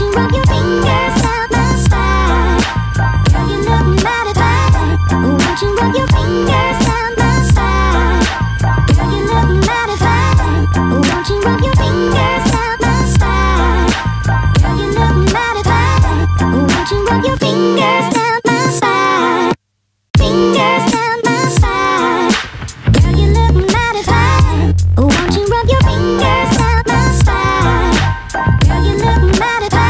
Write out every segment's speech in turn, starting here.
you rub your fingers down my spine? Girl, you look mighty fine. Won't you rub your fingers down my spine? Girl, you look mighty fine. Won't you rub your fingers down my spine? Girl, you look mighty fine. Won't you rub your fingers down my spine? Fingers down my spine. Girl, you look mighty fine. Won't you rub your fingers down my spine? Girl, you look mighty fine.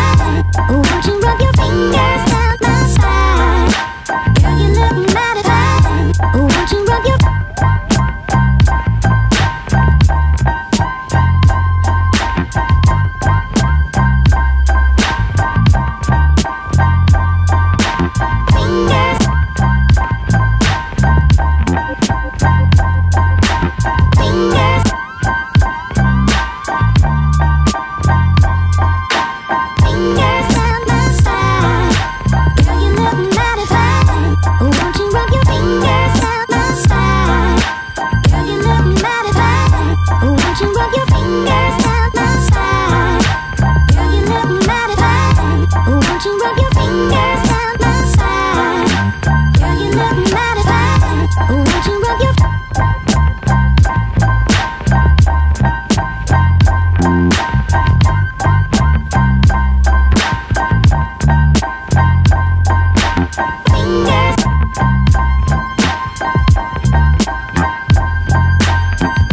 Won't you rub your fingers down my spine? Girl, you look mighty fine. Won't you rub your fingers? Fingers. Fingers down my spine. Girl, you look mighty fine. Won't you rub your fingers down my spine? Girl, you look mighty fine. Won't you rub your fingers down my spine? Girl, you look mighty fine. Won't you rub your fingers down my spine? Girl, you look mighty fine. Won't you rub your fingers?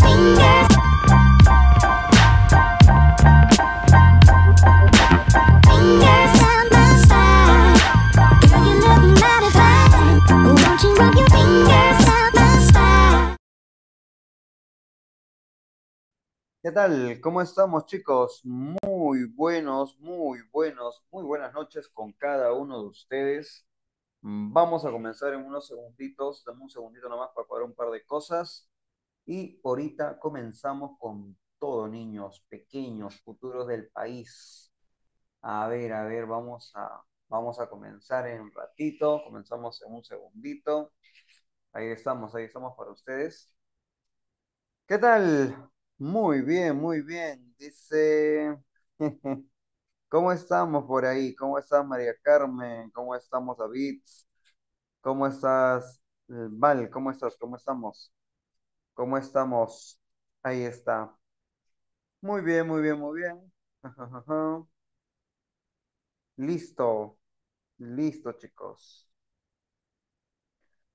Fingers. Fingers down my spine. Girl, you look mighty fine. Won't you rub your fingers down my spine? ¿Qué tal? ¿Cómo estamos, chicos? Muy buenos, muy buenos, muy buenas noches con cada uno de ustedes. Vamos a comenzar en unos segunditos. Dame un segundito nomás para cuadrar un par de cosas. Y ahorita comenzamos con todo, niños, pequeños, futuros del país. A ver, vamos a comenzar en un ratito. Comenzamos en un segundito. Ahí estamos para ustedes. ¿Qué tal? Muy bien. Dice, ¿cómo estamos por ahí? ¿Cómo estás, María Carmen? ¿Cómo estamos, David? ¿Cómo estás, Val? ¿Cómo estás? ¿Cómo estamos? ¿Cómo estamos? Ahí está. Muy bien, muy bien, muy bien. Listo, listo, chicos.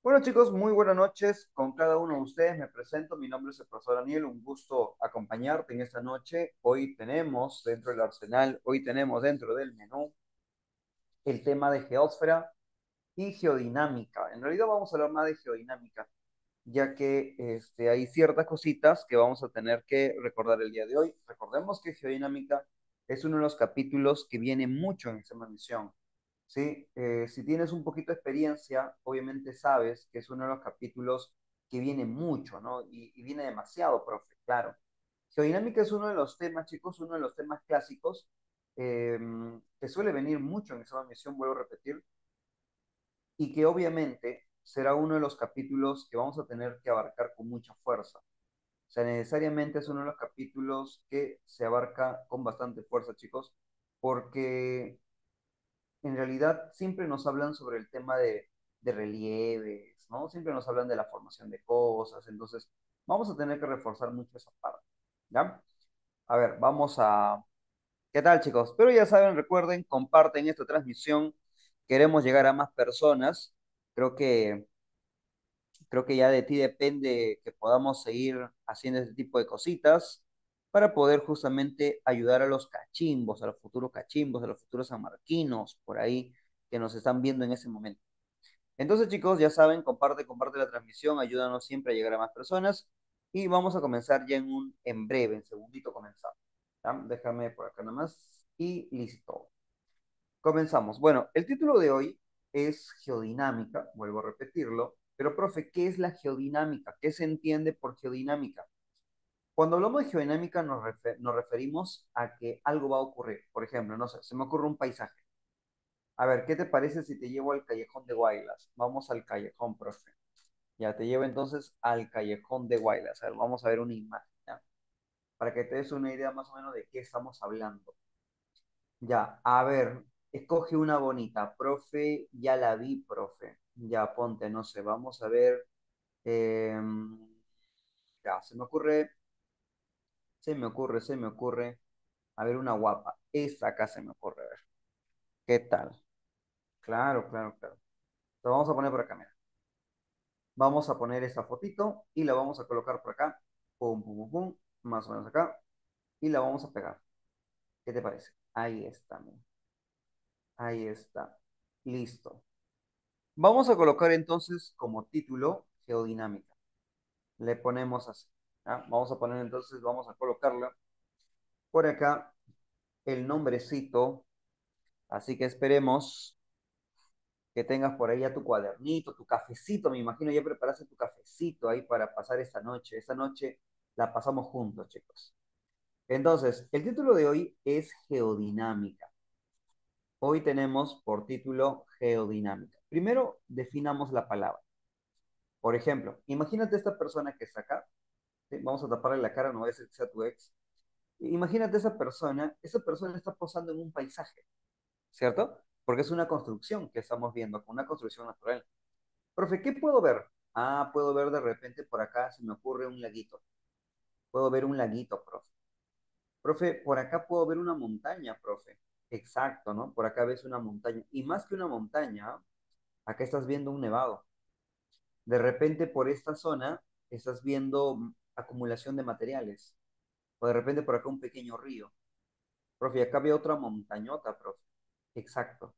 Bueno, chicos, muy buenas noches con cada uno de ustedes. Me presento, mi nombre es el profesor Daniel, un gusto acompañarte en esta noche. Hoy tenemos dentro del arsenal, hoy tenemos dentro del menú el tema de geósfera y geodinámica. En realidad vamos a hablar más de geodinámica, ya que hay ciertas cositas que vamos a tener que recordar el día de hoy. Recordemos que geodinámica es uno de los capítulos que viene mucho en esta misión. ¿Sí? Si tienes un poquito de experiencia, obviamente sabes que es uno de los capítulos que viene mucho, ¿no? Y viene demasiado, profe, claro. Geodinámica es uno de los temas, chicos, uno de los temas clásicos eh, que suele venir mucho en esa misión, vuelvo a repetir, y que obviamente será uno de los capítulos que vamos a tener que abarcar con mucha fuerza. O sea, necesariamente es uno de los capítulos que se abarca con bastante fuerza, chicos, porque en realidad siempre nos hablan sobre el tema de relieves, ¿no? Siempre nos hablan de la formación de cosas, entonces vamos a tener que reforzar mucho esa parte, ¿ya? A ver, vamos a... ¿Qué tal, chicos? Pero ya saben, recuerden, comparten esta transmisión, queremos llegar a más personas, creo que, creo que ya de ti depende que podamos seguir haciendo este tipo de cositas para poder justamente ayudar a los cachimbos, a los futuros cachimbos, a los futuros sanmarquinos, por ahí, que nos están viendo en ese momento. Entonces, chicos, ya saben, comparte la transmisión, ayúdanos siempre a llegar a más personas y vamos a comenzar ya en breve, en segundito comenzamos. ¿Ya? Déjame por acá nomás y listo. Comenzamos. Bueno, el título de hoy es geodinámica, vuelvo a repetirlo, pero profe, ¿qué es la geodinámica? ¿Qué se entiende por geodinámica? Cuando hablamos de geodinámica nos referimos a que algo va a ocurrir. Por ejemplo, no sé, se me ocurre un paisaje. A ver, ¿qué te parece si te llevo al callejón de Guaylas? Vamos al callejón, profe. Ya te llevo entonces al callejón de Guaylas. A ver, vamos a ver una imagen, ¿ya? Para que te des una idea más o menos de qué estamos hablando. Ya, a ver, escoge una bonita. Profe, ya la vi, profe. Ya, ponte, no sé, vamos a ver. Ya, se me ocurre. A ver, una guapa. Esta acá se me ocurre, a ver. ¿Qué tal? Claro, claro, claro. Lo vamos a poner por acá, mira. Vamos a poner esta fotito y la vamos a colocar por acá. Pum, pum, pum, pum. Más o menos acá. Y la vamos a pegar. ¿Qué te parece? Ahí está, mira. Ahí está. Listo. Vamos a colocar entonces como título geodinámica. Le ponemos así. ¿Ya? Vamos a poner entonces, vamos a colocarla por acá el nombrecito. Así que esperemos que tengas por ahí ya tu cuadernito, tu cafecito. Me imagino ya preparaste tu cafecito ahí para pasar esta noche. Esta noche la pasamos juntos, chicos. Entonces, el título de hoy es geodinámica. Hoy tenemos por título geodinámica. Primero, definamos la palabra. Por ejemplo, imagínate esta persona que está acá. ¿Sí? Vamos a taparle la cara, no va a ser que sea tu ex. Imagínate esa persona está posando en un paisaje, ¿cierto? Porque es una construcción que estamos viendo, una construcción natural. Profe, ¿qué puedo ver? Ah, puedo ver de repente por acá, se me ocurre un laguito. Puedo ver un laguito, profe. Profe, por acá puedo ver una montaña, profe. Exacto, ¿no? Por acá ves una montaña. Y más que una montaña, acá estás viendo un nevado. De repente por esta zona estás viendo acumulación de materiales. O de repente por acá un pequeño río. Profe, acá veo otra montañota, profe. Exacto.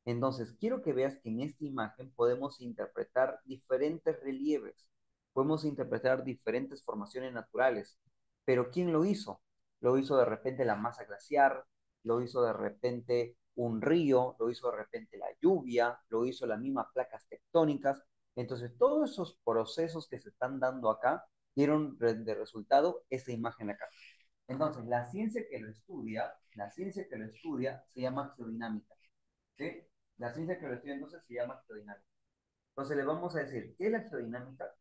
Entonces, quiero que veas que en esta imagen podemos interpretar diferentes relieves, podemos interpretar diferentes formaciones naturales. Pero ¿quién lo hizo? Lo hizo de repente la masa glaciar, lo hizo de repente un río, lo hizo de repente la lluvia, lo hizo las mismas placas tectónicas. Entonces, todos esos procesos que se están dando acá dieron de resultado esta imagen acá. Entonces, la ciencia que lo estudia se llama geodinámica. ¿Sí? La ciencia que lo estudia entonces se llama geodinámica. Entonces le vamos a decir, ¿qué es la geodinámica?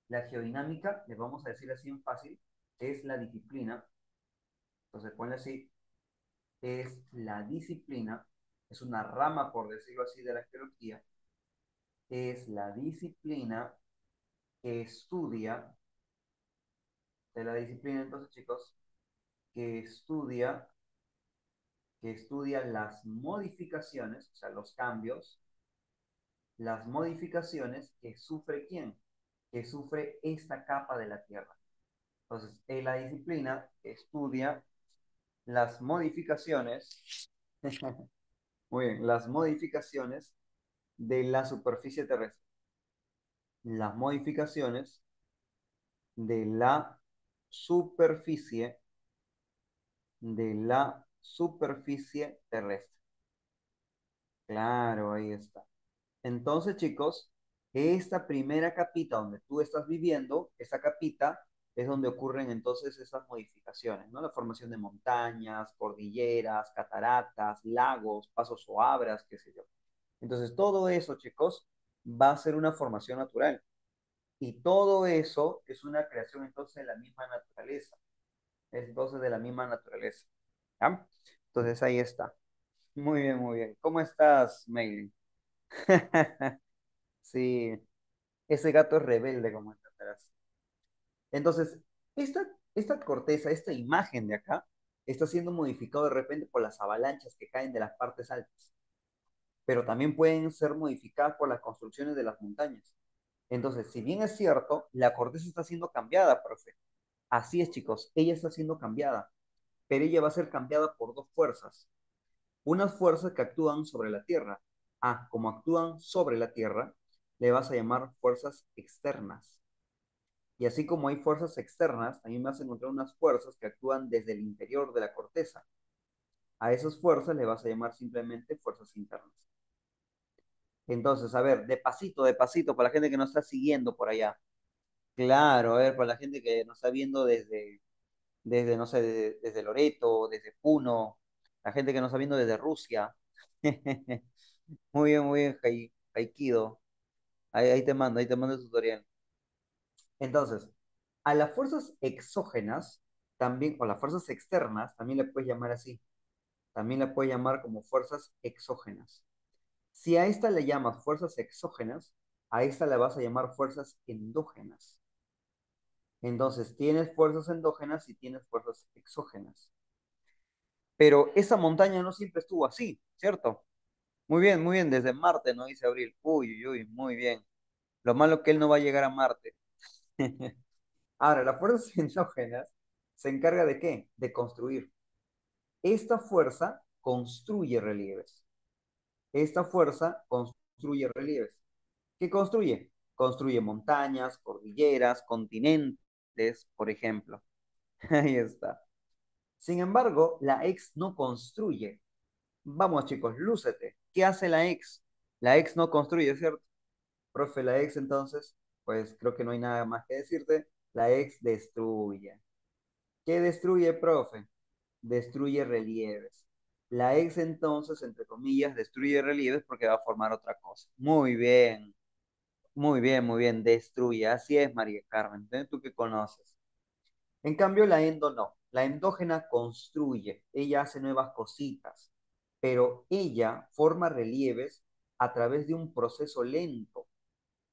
La geodinámica, le vamos a decir así en fácil, es la disciplina, entonces ponle así, es la disciplina, es una rama, por decirlo así, de la geología, es la disciplina que estudia, de la disciplina entonces chicos, que estudia, que estudia las modificaciones, o sea, los cambios, las modificaciones que sufre quién, que sufre esta capa de la Tierra. Entonces, en la disciplina estudia las modificaciones, muy bien, las modificaciones de la superficie terrestre, las modificaciones de superficie, la superficie terrestre. Claro, ahí está. Entonces, chicos, esta primera capita donde tú estás viviendo, esa capita es donde ocurren entonces esas modificaciones, ¿no? La formación de montañas, cordilleras, cataratas, lagos, pasos o abras, qué sé yo. Entonces, todo eso, chicos, va a ser una formación natural. Y todo eso es una creación entonces de la misma naturaleza. Es entonces de la misma naturaleza. ¿Ya? Entonces, ahí está. Muy bien, muy bien. ¿Cómo estás, Meili? Sí, ese gato es rebelde, como entenderás. Entonces, esta corteza, esta imagen de acá, está siendo modificado de repente por las avalanchas que caen de las partes altas, pero también pueden ser modificadas por las construcciones de las montañas. Entonces, si bien es cierto, la corteza está siendo cambiada, profe. Así es, chicos, ella está siendo cambiada, pero ella va a ser cambiada por dos fuerzas. Unas fuerzas que actúan sobre la Tierra. Ah, como actúan sobre la Tierra, le vas a llamar fuerzas externas. Y así como hay fuerzas externas, también vas a encontrar unas fuerzas que actúan desde el interior de la corteza. A esas fuerzas le vas a llamar simplemente fuerzas internas. Entonces, a ver, de pasito, para la gente que nos está siguiendo por allá. Claro, a ver, para la gente que nos está viendo desde no sé, desde Loreto, desde Puno, la gente que nos está viendo desde Rusia. Muy bien, Haikido. Ahí te mando el tutorial. Entonces, a las fuerzas exógenas, también, o las fuerzas externas, también le puedes llamar así. También la puedes llamar como fuerzas exógenas. Si a esta le llamas fuerzas exógenas, a esta la vas a llamar fuerzas endógenas. Entonces, tienes fuerzas endógenas y tienes fuerzas exógenas. Pero esa montaña no siempre estuvo así, ¿cierto? Muy bien, desde Marte, ¿no? Dice Abril. Uy, uy, uy, muy bien. Lo malo es que él no va a llegar a Marte. Ahora, las fuerzas endógenas se encarga de qué? De construir. Esta fuerza construye relieves. Esta fuerza construye relieves. ¿Qué construye? Construye montañas, cordilleras, continentes, por ejemplo. Ahí está. Sin embargo, la ex no construye. Vamos, chicos, lúcete. ¿Qué hace la ex? La ex no construye, ¿cierto? Profe, la ex entonces, pues creo que no hay nada más que decirte. La ex destruye. ¿Qué destruye, profe? Destruye relieves. La ex entonces, entre comillas, destruye relieves porque va a formar otra cosa. Muy bien, muy bien, muy bien. Destruye. Así es, María Carmen. ¿Tú qué conoces? En cambio, la endo no. La endógena construye. Ella hace nuevas cositas, pero ella forma relieves a través de un proceso lento.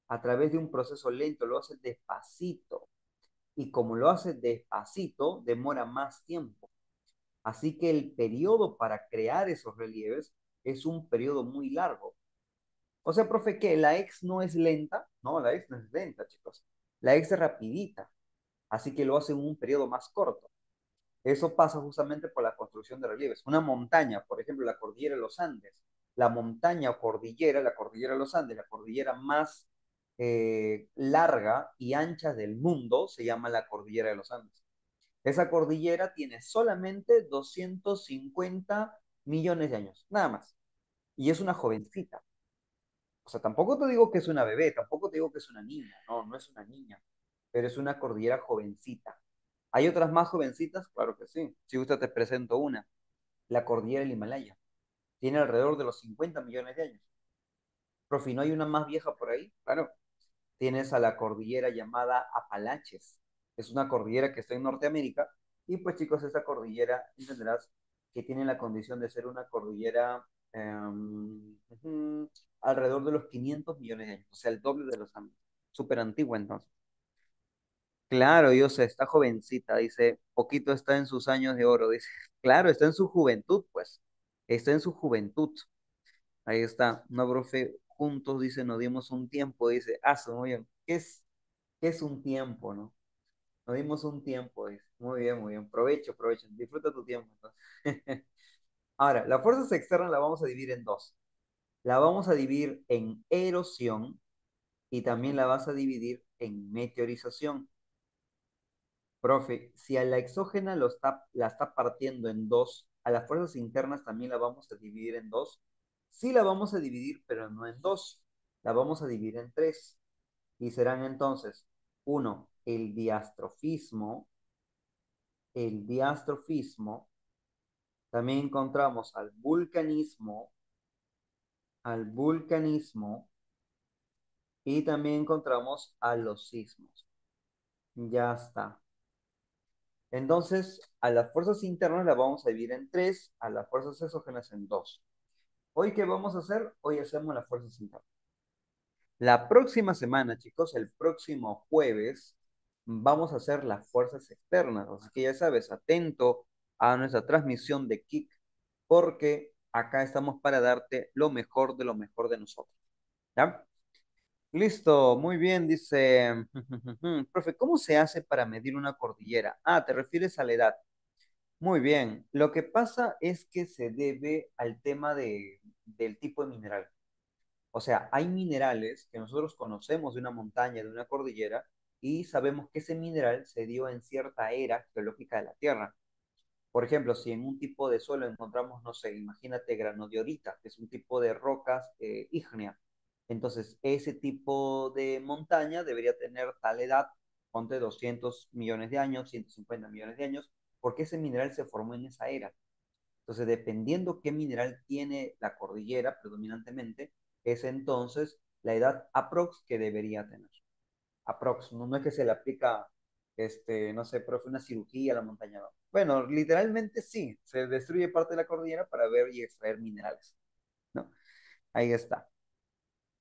A través de un proceso lento, lo hace despacito. Y como lo hace despacito, demora más tiempo. Así que el periodo para crear esos relieves es un periodo muy largo. O sea, profe, que la ex no es lenta. No, la ex no es lenta, chicos. La ex es rapidita. Así que lo hace en un periodo más corto. Eso pasa justamente por la construcción de relieves. Una montaña, por ejemplo, la cordillera de los Andes. La montaña o cordillera, la cordillera de los Andes, la cordillera más larga y ancha del mundo, se llama la cordillera de los Andes. Esa cordillera tiene solamente 250 millones de años, nada más. Y es una jovencita. O sea, tampoco te digo que es una bebé, tampoco te digo que es una niña. No, no es una niña, pero es una cordillera jovencita. ¿Hay otras más jovencitas? Claro que sí. Si gusta, te presento una. La cordillera del Himalaya. Tiene alrededor de los 50 millones de años. Profe, ¿no hay una más vieja por ahí? Claro. Tienes a la cordillera llamada Apalaches. Es una cordillera que está en Norteamérica. Y pues chicos, esta cordillera, entenderás que tiene la condición de ser una cordillera alrededor de los 500 millones de años, o sea, el doble de los Andes. Súper antigua entonces. Claro, yo sé, está jovencita, dice, poquito está en sus años de oro, dice. Claro, está en su juventud, pues. Está en su juventud. Ahí está. No, profe, juntos, dice, nos dimos un tiempo, dice. Ah, muy bien. Qué es un tiempo, no? Nos dimos un tiempo, dice. Muy bien, muy bien. Provecho, provecho. Disfruta tu tiempo, entonces. Ahora, las fuerzas externas las vamos a dividir en dos. La vamos a dividir en erosión y también la vas a dividir en meteorización. Profe, si a la exógena la está partiendo en dos, a las fuerzas internas también la vamos a dividir en dos. Sí la vamos a dividir, pero no en dos. La vamos a dividir en tres. Y serán entonces, uno, el diastrofismo. También encontramos al vulcanismo y también encontramos a los sismos. Ya está. Entonces, a las fuerzas internas las vamos a dividir en tres, a las fuerzas exógenas en dos. ¿Hoy qué vamos a hacer? Hoy hacemos las fuerzas internas. La próxima semana, chicos, el próximo jueves, vamos a hacer las fuerzas externas. Así que ya sabes, atento a nuestra transmisión de Kick, porque acá estamos para darte lo mejor de lo mejor de nosotros. ¿Ya? Listo, muy bien, dice. Profe, ¿cómo se hace para medir una cordillera? Ah, te refieres a la edad. Muy bien, lo que pasa es que se debe al tema del tipo de mineral. O sea, hay minerales que nosotros conocemos de una montaña, de una cordillera, y sabemos que ese mineral se dio en cierta era geológica de la Tierra. Por ejemplo, si en un tipo de suelo encontramos, no sé, imagínate granodiorita, que es un tipo de rocas ígnea. Entonces, ese tipo de montaña debería tener tal edad, ponte 200 millones de años, 150 millones de años, porque ese mineral se formó en esa era. Entonces, dependiendo qué mineral tiene la cordillera predominantemente, es entonces la edad aprox que debería tener. Aprox, no, no es que se le aplica, no sé, profe, una cirugía a la montaña, no. Bueno, literalmente sí, se destruye parte de la cordillera para ver y extraer minerales, ¿no? Ahí está.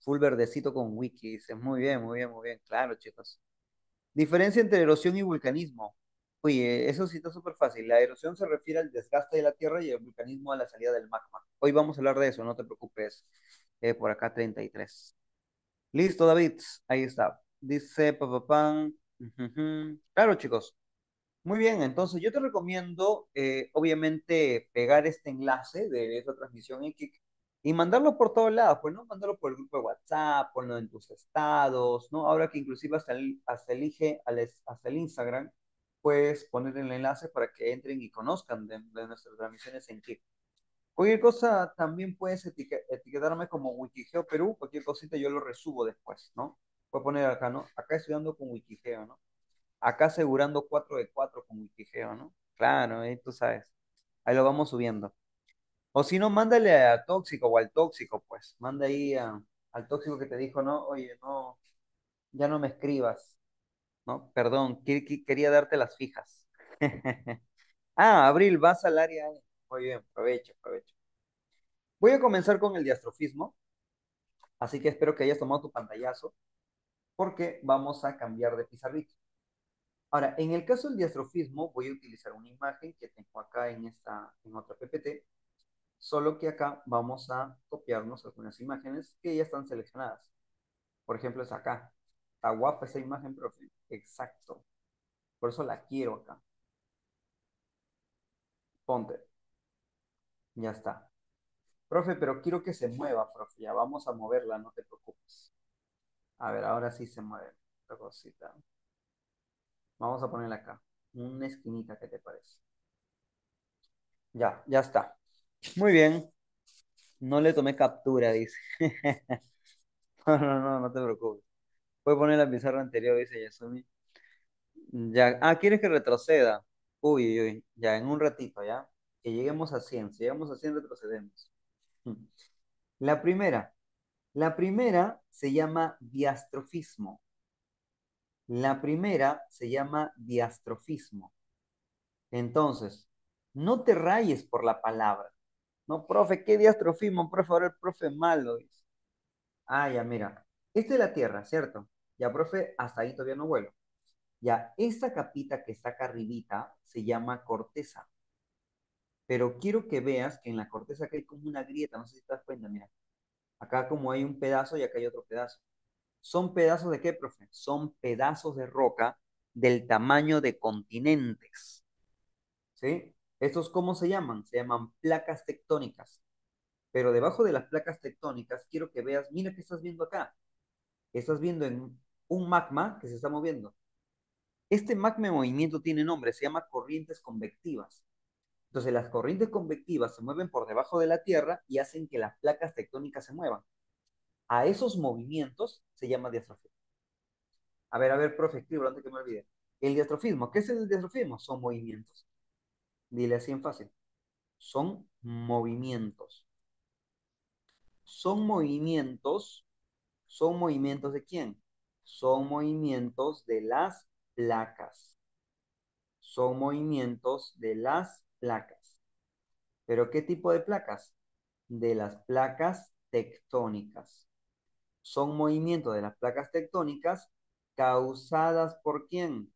Full verdecito con wiki, dice, muy bien, muy bien, muy bien, claro, chicos. Diferencia entre erosión y vulcanismo. Oye, eso sí está súper fácil. La erosión se refiere al desgaste de la tierra y el vulcanismo a la salida del magma. Hoy vamos a hablar de eso, no te preocupes. Por acá 33. Listo, David. Ahí está. Dice, papapán. Ujujú. Claro, chicos. Muy bien, entonces yo te recomiendo, obviamente, pegar este enlace de esa transmisión en Kik y mandarlo por todos lados, pues, ¿no? Mandarlo por el grupo de WhatsApp, ponlo en tus estados, ¿no? Ahora que inclusive hasta elige hasta el Instagram, puedes poner el enlace para que entren y conozcan de nuestras transmisiones en Kik. Cualquier cosa también puedes etiquetarme como Wikigeo Perú, cualquier cosita yo lo resubo después, ¿no? Voy a poner acá, ¿no? Acá estudiando con Wikigeo, ¿no? Acá asegurando 4 de 4 con Wikigeo, ¿no? Claro, ahí tú sabes. Ahí lo vamos subiendo. O si no, mándale a Tóxico o al Tóxico, pues. Manda ahí al Tóxico que te dijo, no, oye, no, ya no me escribas, ¿no? Perdón, quería darte las fijas. Ah, Abril, vas al área. Muy bien, aprovecho, aprovecho. Voy a comenzar con el diastrofismo, así que espero que hayas tomado tu pantallazo, porque vamos a cambiar de pizarrita. Ahora, en el caso del diastrofismo, voy a utilizar una imagen que tengo acá en otra PPT, solo que acá vamos a copiarnos algunas imágenes que ya están seleccionadas. Por ejemplo, es acá. Está guapa esa imagen, profe. Exacto. Por eso la quiero acá. Ponte. Ya está. Profe, pero quiero que se mueva, profe. Ya vamos a moverla, no te preocupes. A ver, ahora sí se mueve. Esta cosita. Vamos a ponerla acá. Una esquinita, ¿qué te parece? Ya, ya está. Muy bien. No le tomé captura, dice. No, no, no, no te preocupes. Voy a poner la pizarra anterior, dice Yasumi. Ya. Ah, ¿quieres que retroceda? Uy, uy, uy. Ya, en un ratito, ¿ya? Que lleguemos a 100. Si llegamos a 100, retrocedemos. La primera. La primera se llama diastrofismo. La primera se llama diastrofismo. Entonces, no te rayes por la palabra. No, profe, ¿qué diastrofismo? Profe, ahora el profe malo, dice. Ah, ya, mira. Esta es la Tierra, ¿cierto? Ya, profe, hasta ahí todavía no vuelo. Ya, esta capita que está acá arribita se llama corteza. Pero quiero que veas que en la corteza acá hay como una grieta, no sé si te das cuenta, mira. Acá como hay un pedazo y acá hay otro pedazo. ¿Son pedazos de qué, profe? Son pedazos de roca del tamaño de continentes, ¿sí? ¿Estos cómo se llaman? Se llaman placas tectónicas. Pero debajo de las placas tectónicas quiero que veas, mira qué estás viendo acá. Estás viendo en un magma que se está moviendo. Este magma en movimiento tiene nombre, se llama corrientes convectivas. Entonces las corrientes convectivas se mueven por debajo de la Tierra y hacen que las placas tectónicas se muevan. A esos movimientos se llama diastrofismo. A ver, profe, escribo antes que me olvide. El diastrofismo, ¿qué es el diastrofismo? Son movimientos. Dile así en fácil. Son movimientos. Son movimientos. ¿Son movimientos de quién? Son movimientos de las placas. Son movimientos de las placas. ¿Pero qué tipo de placas? De las placas tectónicas. Son movimientos de las placas tectónicas causadas por quién?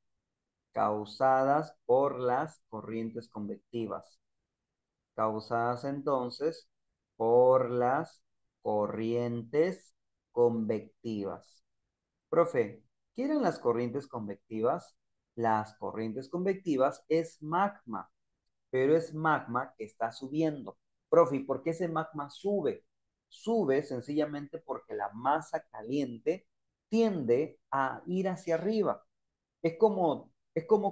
Causadas por las corrientes convectivas. Causadas entonces por las corrientes convectivas. Profe, ¿qué eran las corrientes convectivas? Las corrientes convectivas es magma, pero es magma que está subiendo. Profe, ¿y por qué ese magma sube? Sube sencillamente porque la masa caliente tiende a ir hacia arriba. Es como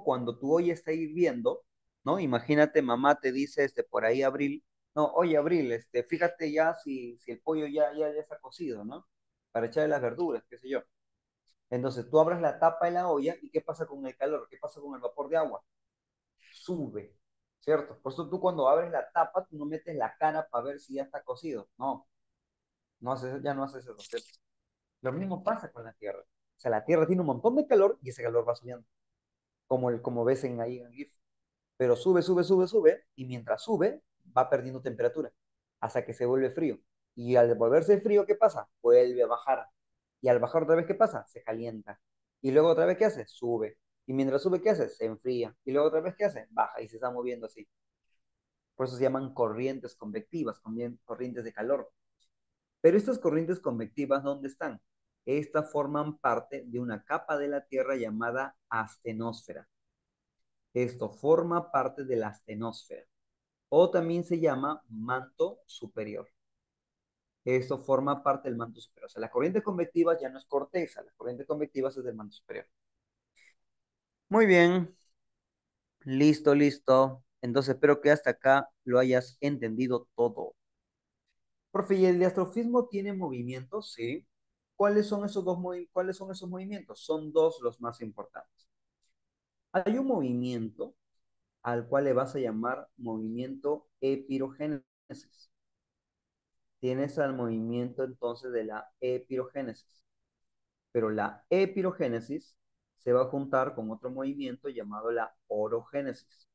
cuando tu olla está hirviendo, ¿no? Imagínate, mamá te dice por ahí Abril, no, oye Abril, fíjate ya si el pollo ya está cocido, ¿no? Para echarle las verduras, qué sé yo. Entonces tú abres la tapa de la olla y ¿qué pasa con el calor? ¿Qué pasa con el vapor de agua? Sube, ¿cierto? Por eso tú cuando abres la tapa, tú no metes la cara para ver si ya está cocido. No, ya no haces eso, ¿cierto? Lo mismo pasa con la Tierra. O sea, la Tierra tiene un montón de calor y ese calor va subiendo, como ves ahí en el GIF. pero sube, sube, sube, sube, y mientras sube, va perdiendo temperatura hasta que se vuelve frío. Y al volverse frío, ¿qué pasa? Vuelve a bajar. Y al bajar otra vez, ¿qué pasa? Se calienta. Y luego otra vez, ¿qué hace? Sube. Y mientras sube, ¿qué hace? Se enfría. Y luego otra vez, ¿qué hace? Baja y se está moviendo así. Por eso se llaman corrientes convectivas, corrientes de calor. Pero estas corrientes convectivas, ¿dónde están? Estas forman parte de una capa de la Tierra llamada astenosfera. Esto forma parte de la astenosfera o también se llama manto superior. Esto forma parte del manto superior. O sea, la corriente convectiva ya no es corteza, la corriente convectiva es del manto superior. Muy bien, listo, listo. Entonces espero que hasta acá lo hayas entendido todo. Profe, ¿y el diastrofismo tiene movimientos? Sí. ¿Cuáles son esos movimientos? Son dos los más importantes. Hay un movimiento al cual le vas a llamar movimiento epirogénesis. Tienes al movimiento entonces de la epirogénesis, pero la epirogénesis se va a juntar con otro movimiento llamado la orogénesis.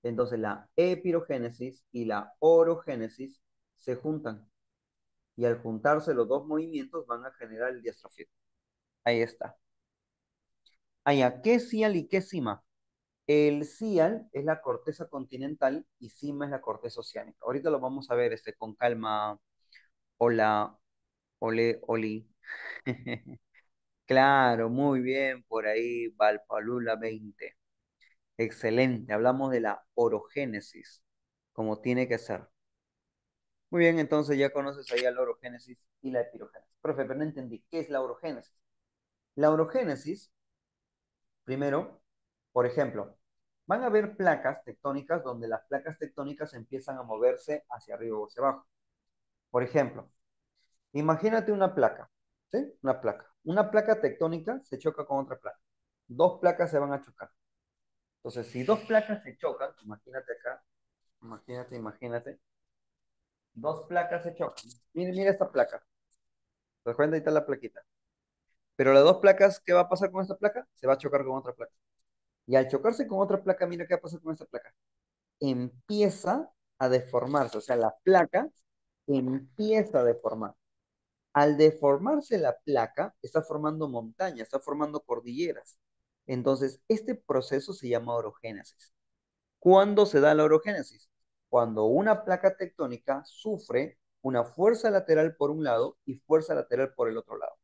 Entonces la epirogénesis y la orogénesis se juntan y al juntarse los dos movimientos van a generar el diastrofismo. Ahí está. Allá, ¿qué es CIAL y qué es CIMA? El CIAL es la corteza continental y CIMA es la corteza oceánica. Ahorita lo vamos a ver con calma. Hola, ole, oli. Claro, muy bien, por ahí, Valpalula 20. Excelente, hablamos de la orogénesis, como tiene que ser. Muy bien, entonces ya conoces ahí la orogénesis y la epirogénesis. Profe, pero no entendí, ¿qué es la orogénesis? La orogénesis, primero, por ejemplo, van a haber placas tectónicas donde las placas tectónicas empiezan a moverse hacia arriba o hacia abajo. Por ejemplo, imagínate una placa, ¿sí? Una placa. Una placa tectónica se choca con otra placa. Dos placas se van a chocar. Entonces, si dos placas se chocan, imagínate acá, imagínate, dos placas se chocan. Mira, mira esta placa. ¿Te das cuenta? Ahí está la plaquita. Pero las dos placas, ¿qué va a pasar con esta placa? Se va a chocar con otra placa. Y al chocarse con otra placa, mira qué va a pasar con esta placa. Empieza a deformarse, o sea, la placa empieza a deformar. Al deformarse la placa, está formando montañas, está formando cordilleras. Entonces, este proceso se llama orogénesis. ¿Cuándo se da la orogénesis? Cuando una placa tectónica sufre una fuerza lateral por un lado y fuerza lateral por el otro lado.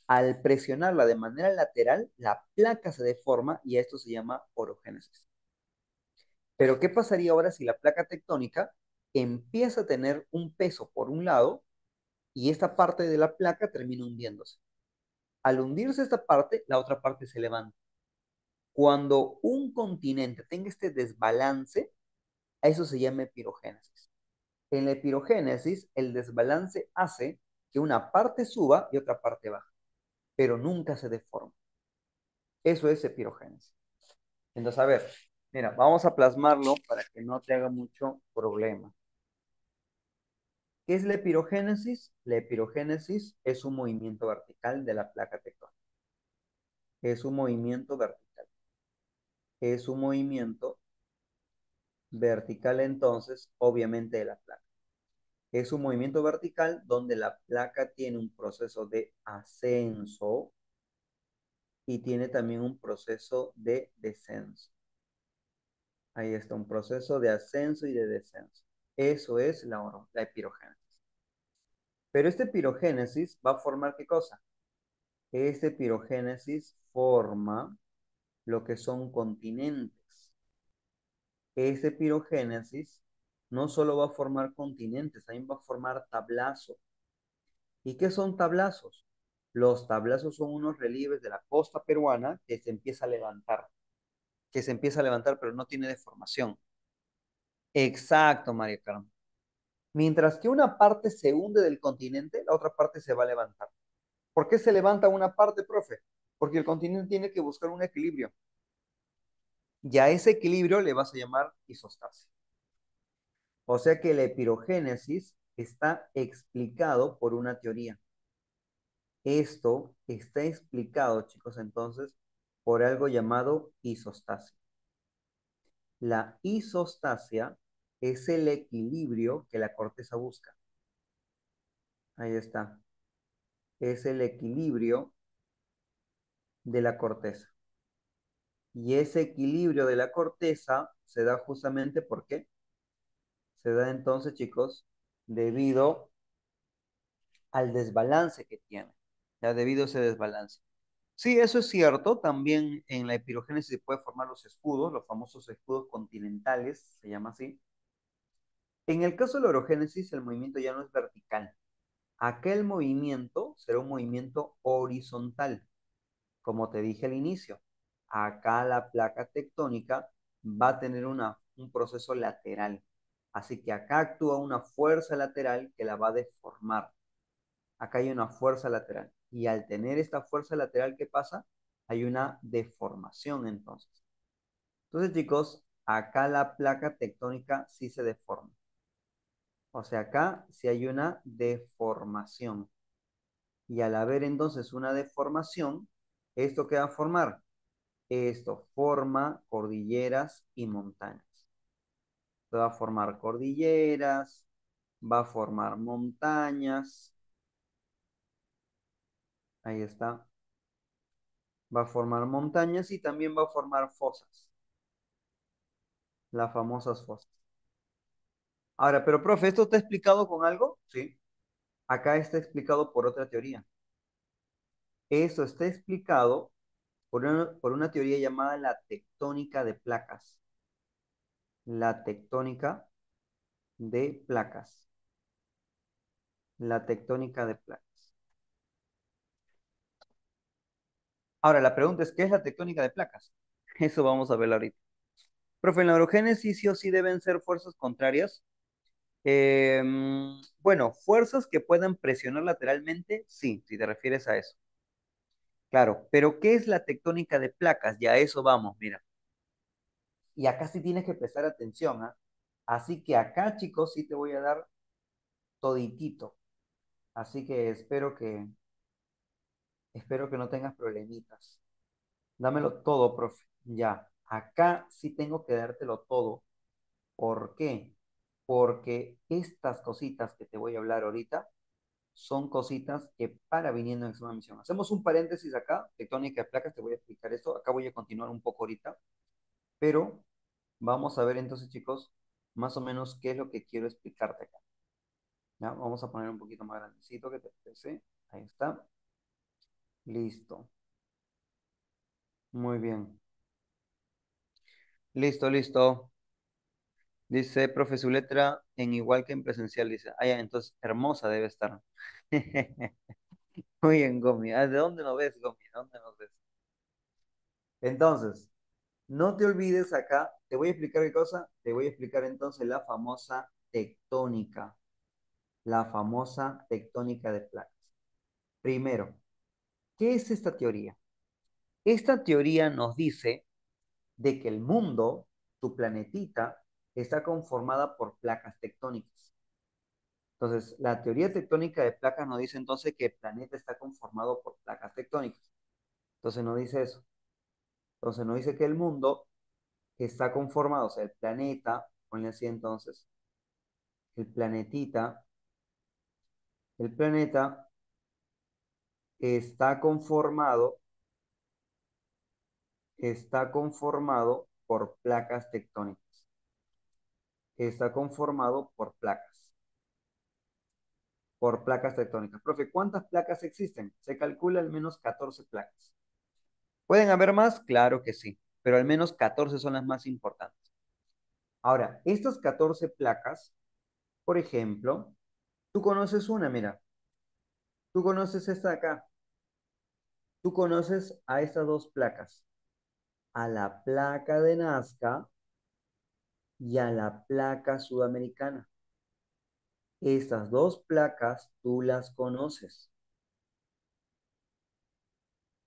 Al presionarla de manera lateral, la placa se deforma y esto se llama orogénesis. Pero ¿qué pasaría ahora si la placa tectónica empieza a tener un peso por un lado y esta parte de la placa termina hundiéndose? Al hundirse esta parte, la otra parte se levanta. Cuando un continente tenga este desbalance, a eso se llama epirogénesis. En la epirogénesis, el desbalance hace que una parte suba y otra parte baja, pero nunca se deforma. Eso es epirogénesis. Entonces, a ver, mira, vamos a plasmarlo para que no te haga mucho problema. ¿Qué es la epirogénesis? La epirogénesis es un movimiento vertical de la placa tectónica. Es un movimiento vertical. Es un movimiento vertical entonces, obviamente, de la placa. Es un movimiento vertical donde la placa tiene un proceso de ascenso y tiene también un proceso de descenso. Ahí está, un proceso de ascenso y de descenso. Eso es la epirogénesis. Pero este pirogénesis va a formar ¿qué cosa? Este pirogénesis forma lo que son continentes. Este pirogénesis no solo va a formar continentes, también va a formar tablazos. ¿Y qué son tablazos? Los tablazos son unos relieves de la costa peruana que se empieza a levantar, pero no tiene deformación. Exacto, María Carmen. Mientras que una parte se hunde del continente, la otra parte se va a levantar. ¿Por qué se levanta una parte, profe? Porque el continente tiene que buscar un equilibrio. Y a ese equilibrio le vas a llamar isostasia. O sea que la epirogénesis está explicado por una teoría. Esto está explicado, chicos, entonces, por algo llamado isostasia. La isostasia es el equilibrio que la corteza busca. Ahí está. Es el equilibrio de la corteza. Y ese equilibrio de la corteza se da justamente, ¿por qué? Se da entonces, chicos, debido al desbalance que tiene. Ya debido a ese desbalance. Sí, eso es cierto. También en la epirogénesis se puede formar los escudos, los famosos escudos continentales, se llama así. En el caso de la orogénesis, el movimiento ya no es vertical. Acá el movimiento será un movimiento horizontal, como te dije al inicio. Acá la placa tectónica va a tener un proceso lateral. Así que acá actúa una fuerza lateral que la va a deformar. Acá hay una fuerza lateral. Y al tener esta fuerza lateral, ¿qué pasa? Hay una deformación entonces. Entonces, chicos, acá la placa tectónica sí se deforma. O sea, acá sí hay una deformación. Y al haber entonces una deformación, ¿esto qué va a formar? Esto forma cordilleras y montañas. Va a formar cordilleras, va a formar montañas. Ahí está. Va a formar montañas y también va a formar fosas. Las famosas fosas. Ahora, pero profe, ¿esto está explicado con algo? Sí. Acá está explicado por otra teoría. Esto está explicado por una teoría llamada la tectónica de placas. La tectónica de placas. La tectónica de placas. Ahora, la pregunta es, ¿qué es la tectónica de placas? Eso vamos a ver ahorita. Profe, en la orogénesis sí o sí deben ser fuerzas contrarias. Bueno, fuerzas que puedan presionar lateralmente, sí, si te refieres a eso. Claro, pero ¿qué es la tectónica de placas? Ya a eso vamos, mira. Y acá sí tienes que prestar atención, ¿ah? Así que acá, chicos, sí te voy a dar toditito. Así que espero que no tengas problemitas. Dámelo todo, profe. Ya, acá sí tengo que dártelo todo. ¿Por qué? Porque estas cositas que te voy a hablar ahorita son cositas que para viniendo en examen de admisión. Hacemos un paréntesis acá, tectónica de placas, te voy a explicar esto. Acá voy a continuar un poco ahorita, pero vamos a ver entonces, chicos, más o menos qué es lo que quiero explicarte acá. ¿Ya? Vamos a poner un poquito más grandecito que te parece. Ahí está. Listo. Muy bien. Listo, listo. Dice, profe, su letra en igual que en presencial. Dice, ah, ya, entonces hermosa debe estar. Muy bien, Gomi. Ah, ¿de dónde nos ves, Gomi? ¿De dónde nos ves? Entonces, no te olvides acá, te voy a explicar qué cosa. Te voy a explicar entonces la famosa tectónica. La famosa tectónica de placas. Primero, ¿qué es esta teoría? Esta teoría nos dice de que el mundo, tu planetita, está conformada por placas tectónicas. Entonces, la teoría tectónica de placas nos dice entonces que el planeta está conformado por placas tectónicas. Entonces, no dice eso. Entonces, no dice que el mundo está conformado, o sea, el planeta, ponle así entonces, el planetita, el planeta está conformado, está conformado por placas tectónicas. Está conformado por placas tectónicas. Profe, ¿cuántas placas existen? Se calcula al menos 14 placas. ¿Pueden haber más? Claro que sí, pero al menos 14 son las más importantes. Ahora, estas 14 placas, por ejemplo, tú conoces una, mira, tú conoces esta de acá, tú conoces a estas dos placas, a la placa de Nazca y a la placa sudamericana. Estas dos placas tú las conoces.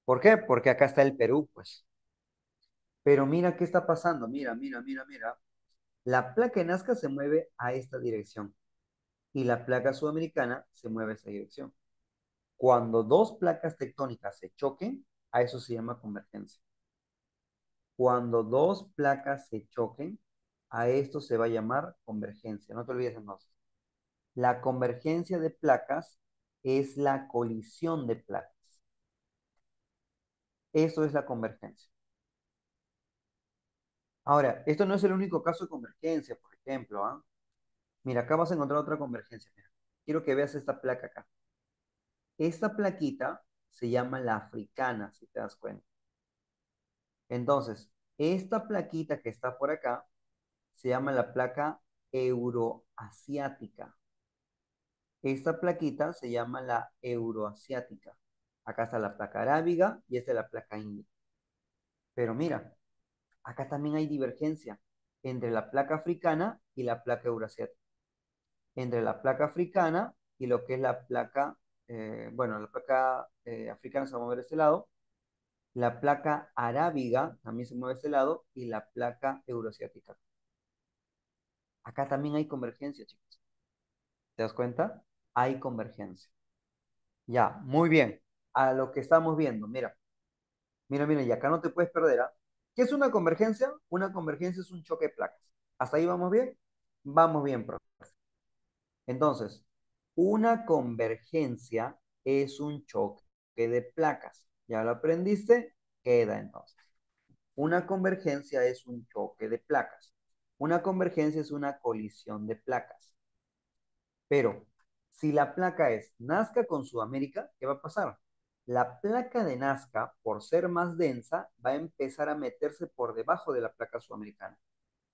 ¿Por qué? Porque acá está el Perú, pues. Pero mira qué está pasando, mira, mira, mira, mira. La placa de Nazca se mueve a esta dirección y la placa sudamericana se mueve a esa dirección. Cuando dos placas tectónicas se choquen, a eso se llama convergencia. Cuando dos placas se choquen, a esto se va a llamar convergencia. No te olvides entonces. La convergencia de placas es la colisión de placas. Eso es la convergencia. Ahora, esto no es el único caso de convergencia, por ejemplo, ¿ah? Mira, acá vas a encontrar otra convergencia. Mira. Quiero que veas esta placa acá. Esta plaquita se llama la africana, si te das cuenta. Entonces, esta plaquita que está por acá se llama la placa euroasiática. Esta plaquita se llama la euroasiática. Acá está la placa arábiga y esta es la placa india. Pero mira, acá también hay divergencia entre la placa africana y la placa euroasiática. Entre la placa africana y lo que es la placa, bueno, la placa africana se va a mover de este lado, la placa arábiga también se mueve de este lado y la placa euroasiática. Acá también hay convergencia, chicos. ¿Te das cuenta? Hay convergencia. Ya, muy bien. A lo que estamos viendo, mira, mira, mira, y acá no te puedes perder, ¿ah? ¿Qué es una convergencia? Una convergencia es un choque de placas. ¿Hasta ahí vamos bien? Vamos bien, profe. Entonces, una convergencia es un choque de placas. ¿Ya lo aprendiste? Queda entonces. Una convergencia es un choque de placas. Una convergencia es una colisión de placas. Pero si la placa es Nazca con Sudamérica, ¿qué va a pasar? La placa de Nazca, por ser más densa, va a empezar a meterse por debajo de la placa sudamericana.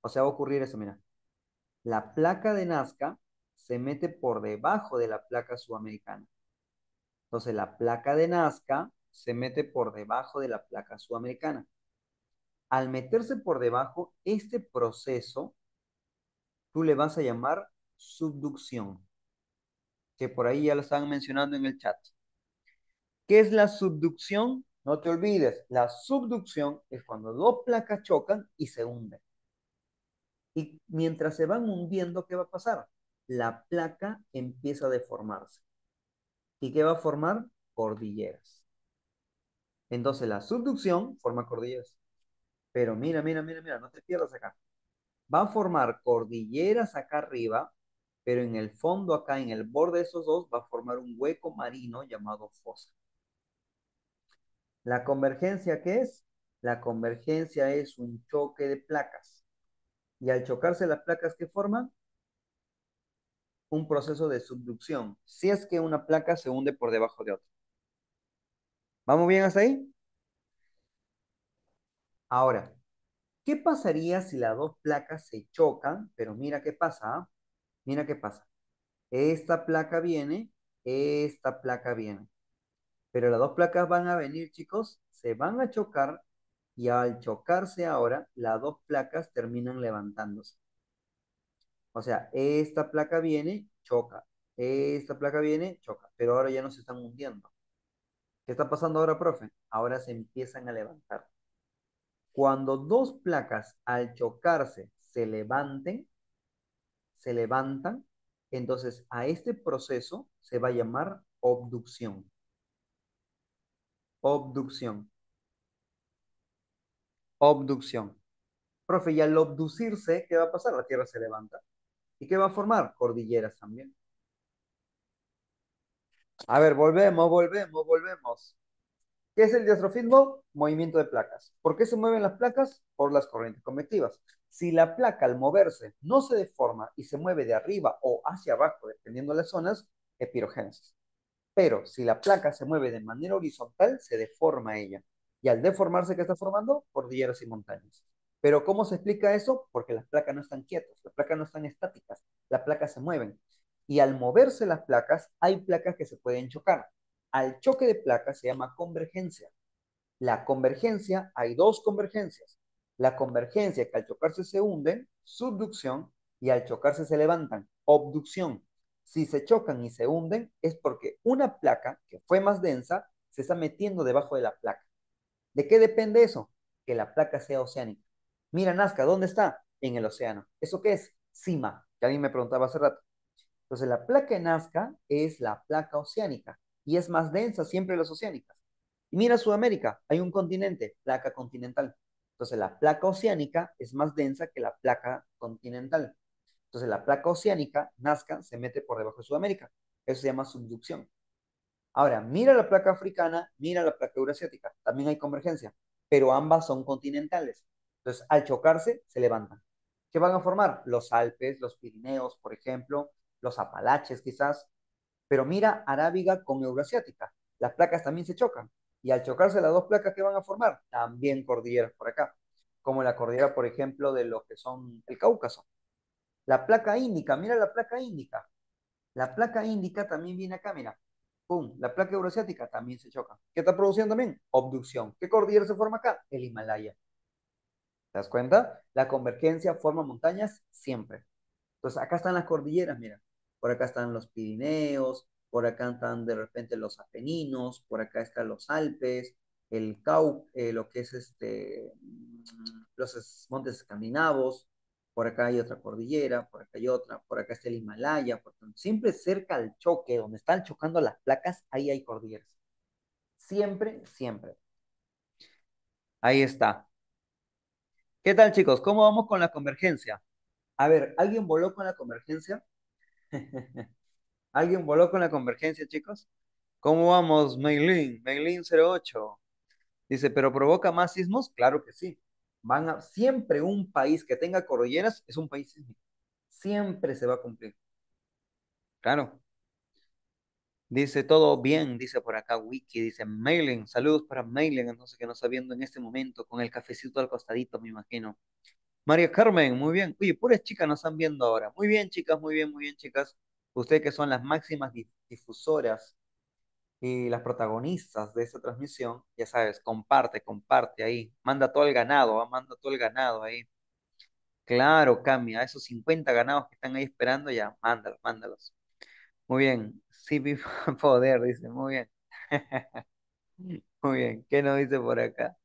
O sea, va a ocurrir eso, mira. La placa de Nazca se mete por debajo de la placa sudamericana. Entonces, la placa de Nazca se mete por debajo de la placa sudamericana. Al meterse por debajo, este proceso tú le vas a llamar subducción, que por ahí ya lo estaban mencionando en el chat. ¿Qué es la subducción? No te olvides, la subducción es cuando dos placas chocan y se hunden. Y mientras se van hundiendo, ¿qué va a pasar? La placa empieza a deformarse. ¿Y qué va a formar? Cordilleras. Entonces la subducción forma cordilleras. Pero mira, mira, mira, mira, no te pierdas acá. Va a formar cordilleras acá arriba, pero en el fondo acá, en el borde de esos dos, va a formar un hueco marino llamado fosa. ¿La convergencia qué es? La convergencia es un choque de placas. Y al chocarse las placas, ¿qué forman? Un proceso de subducción, si es que una placa se hunde por debajo de otra. ¿Vamos bien hasta ahí? Ahora, ¿qué pasaría si las dos placas se chocan? Pero mira qué pasa, ¿ah? Mira qué pasa. Esta placa viene, esta placa viene. Pero las dos placas van a venir, chicos, se van a chocar y al chocarse ahora, las dos placas terminan levantándose. O sea, esta placa viene, choca. Esta placa viene, choca. Pero ahora ya no se están hundiendo. ¿Qué está pasando ahora, profe? Ahora se empiezan a levantar. Cuando dos placas al chocarse se levantan, entonces a este proceso se va a llamar obducción. Obducción. Obducción. Profe, y al obducirse, ¿qué va a pasar? La Tierra se levanta. ¿Y qué va a formar? Cordilleras también. A ver, volvemos. ¿Qué es el diastrofismo? Movimiento de placas. ¿Por qué se mueven las placas? Por las corrientes convectivas. Si la placa al moverse no se deforma y se mueve de arriba o hacia abajo, dependiendo de las zonas, es pirogénesis. Pero si la placa se mueve de manera horizontal, se deforma ella. Y al deformarse, ¿qué está formando? Cordilleras y montañas. Pero ¿cómo se explica eso? Porque las placas no están quietas, las placas no están estáticas, las placas se mueven. Y al moverse las placas, hay placas que se pueden chocar. Al choque de placas se llama convergencia. La convergencia, hay dos convergencias. La convergencia que al chocarse se hunden, subducción, y al chocarse se levantan, obducción. Si se chocan y se hunden, es porque una placa que fue más densa se está metiendo debajo de la placa. ¿De qué depende eso? Que la placa sea oceánica. Mira, Nazca, ¿dónde está? En el océano. ¿Eso qué es? Cima, que alguien me preguntaba hace rato. Entonces, la placa de Nazca es la placa oceánica y es más densa siempre las oceánicas. Y mira Sudamérica, hay un continente, placa continental. Entonces la placa oceánica es más densa que la placa continental. Entonces la placa oceánica, Nazca, se mete por debajo de Sudamérica. Eso se llama subducción. Ahora, mira la placa africana, mira la placa euroasiática. También hay convergencia, pero ambas son continentales. Entonces, al chocarse, se levantan. ¿Qué van a formar? Los Alpes, los Pirineos, por ejemplo, los Apalaches quizás. Pero mira Arábiga con Euroasiática. Las placas también se chocan. Y al chocarse las dos placas, ¿qué van a formar? También cordilleras por acá. Como la cordillera, por ejemplo, de lo que son el Cáucaso. La placa índica, mira la placa índica. La placa índica también viene acá, mira. Pum, la placa euroasiática también se choca. ¿Qué está produciendo también? Obducción. ¿Qué cordillera se forma acá? El Himalaya. ¿Te das cuenta? La convergencia forma montañas siempre. Entonces, acá están las cordilleras, mira. Por acá están los Pirineos, por acá están de repente los Apeninos, por acá están los Alpes, lo que es los montes escandinavos, por acá hay otra cordillera, por acá hay otra, por acá está el Himalaya, siempre cerca al choque, donde están chocando las placas, ahí hay cordilleras. Siempre, siempre. Ahí está. ¿Qué tal, chicos? ¿Cómo vamos con la convergencia? A ver, ¿alguien voló con la convergencia? ¿Alguien voló con la convergencia, chicos? ¿Cómo vamos, Meilin? Meilin 08. Dice, ¿pero provoca más sismos? Claro que sí. Siempre un país que tenga cordilleras es un país sísmico. Siempre se va a cumplir. Claro. Dice, todo bien, dice por acá Wiki, dice Meilin, saludos para Meilin, entonces que nos está viendo en este momento con el cafecito al costadito, me imagino. María Carmen, muy bien. Oye, puras chicas nos están viendo ahora. Muy bien, chicas, muy bien, chicas. Ustedes que son las máximas difusoras y las protagonistas de esta transmisión, ya sabes, comparte, comparte ahí. Manda todo el ganado, manda todo el ganado ahí. Claro, Cami, a esos 50 ganados que están ahí esperando, ya, mándalos, mándalos. Muy bien. Sí, mi poder, dice, muy bien. Muy bien. ¿Qué nos dice por acá?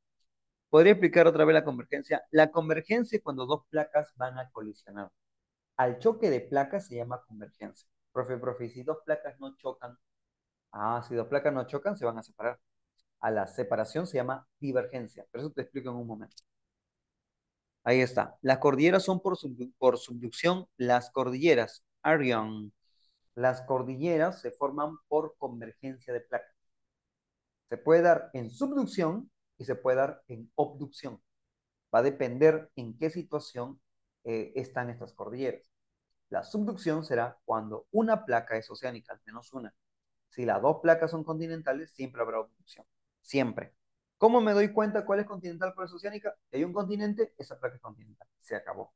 ¿Podría explicar otra vez la convergencia? La convergencia es cuando dos placas van a colisionar. Al choque de placas se llama convergencia. Profe, si dos placas no chocan, si dos placas no chocan, se van a separar. A la separación se llama divergencia, pero eso te explico en un momento. Ahí está. Las cordilleras son por subducción. Las cordilleras, Arion. Las cordilleras se forman por convergencia de placas. Se puede dar en subducción y se puede dar en obducción. Va a depender en qué situación están estas cordilleras. La subducción será cuando una placa es oceánica, al menos una. Si las dos placas son continentales, siempre habrá obducción. Siempre. ¿Cómo me doy cuenta cuál es continental, cuál es oceánica? Si hay un continente, esa placa es continental. Se acabó.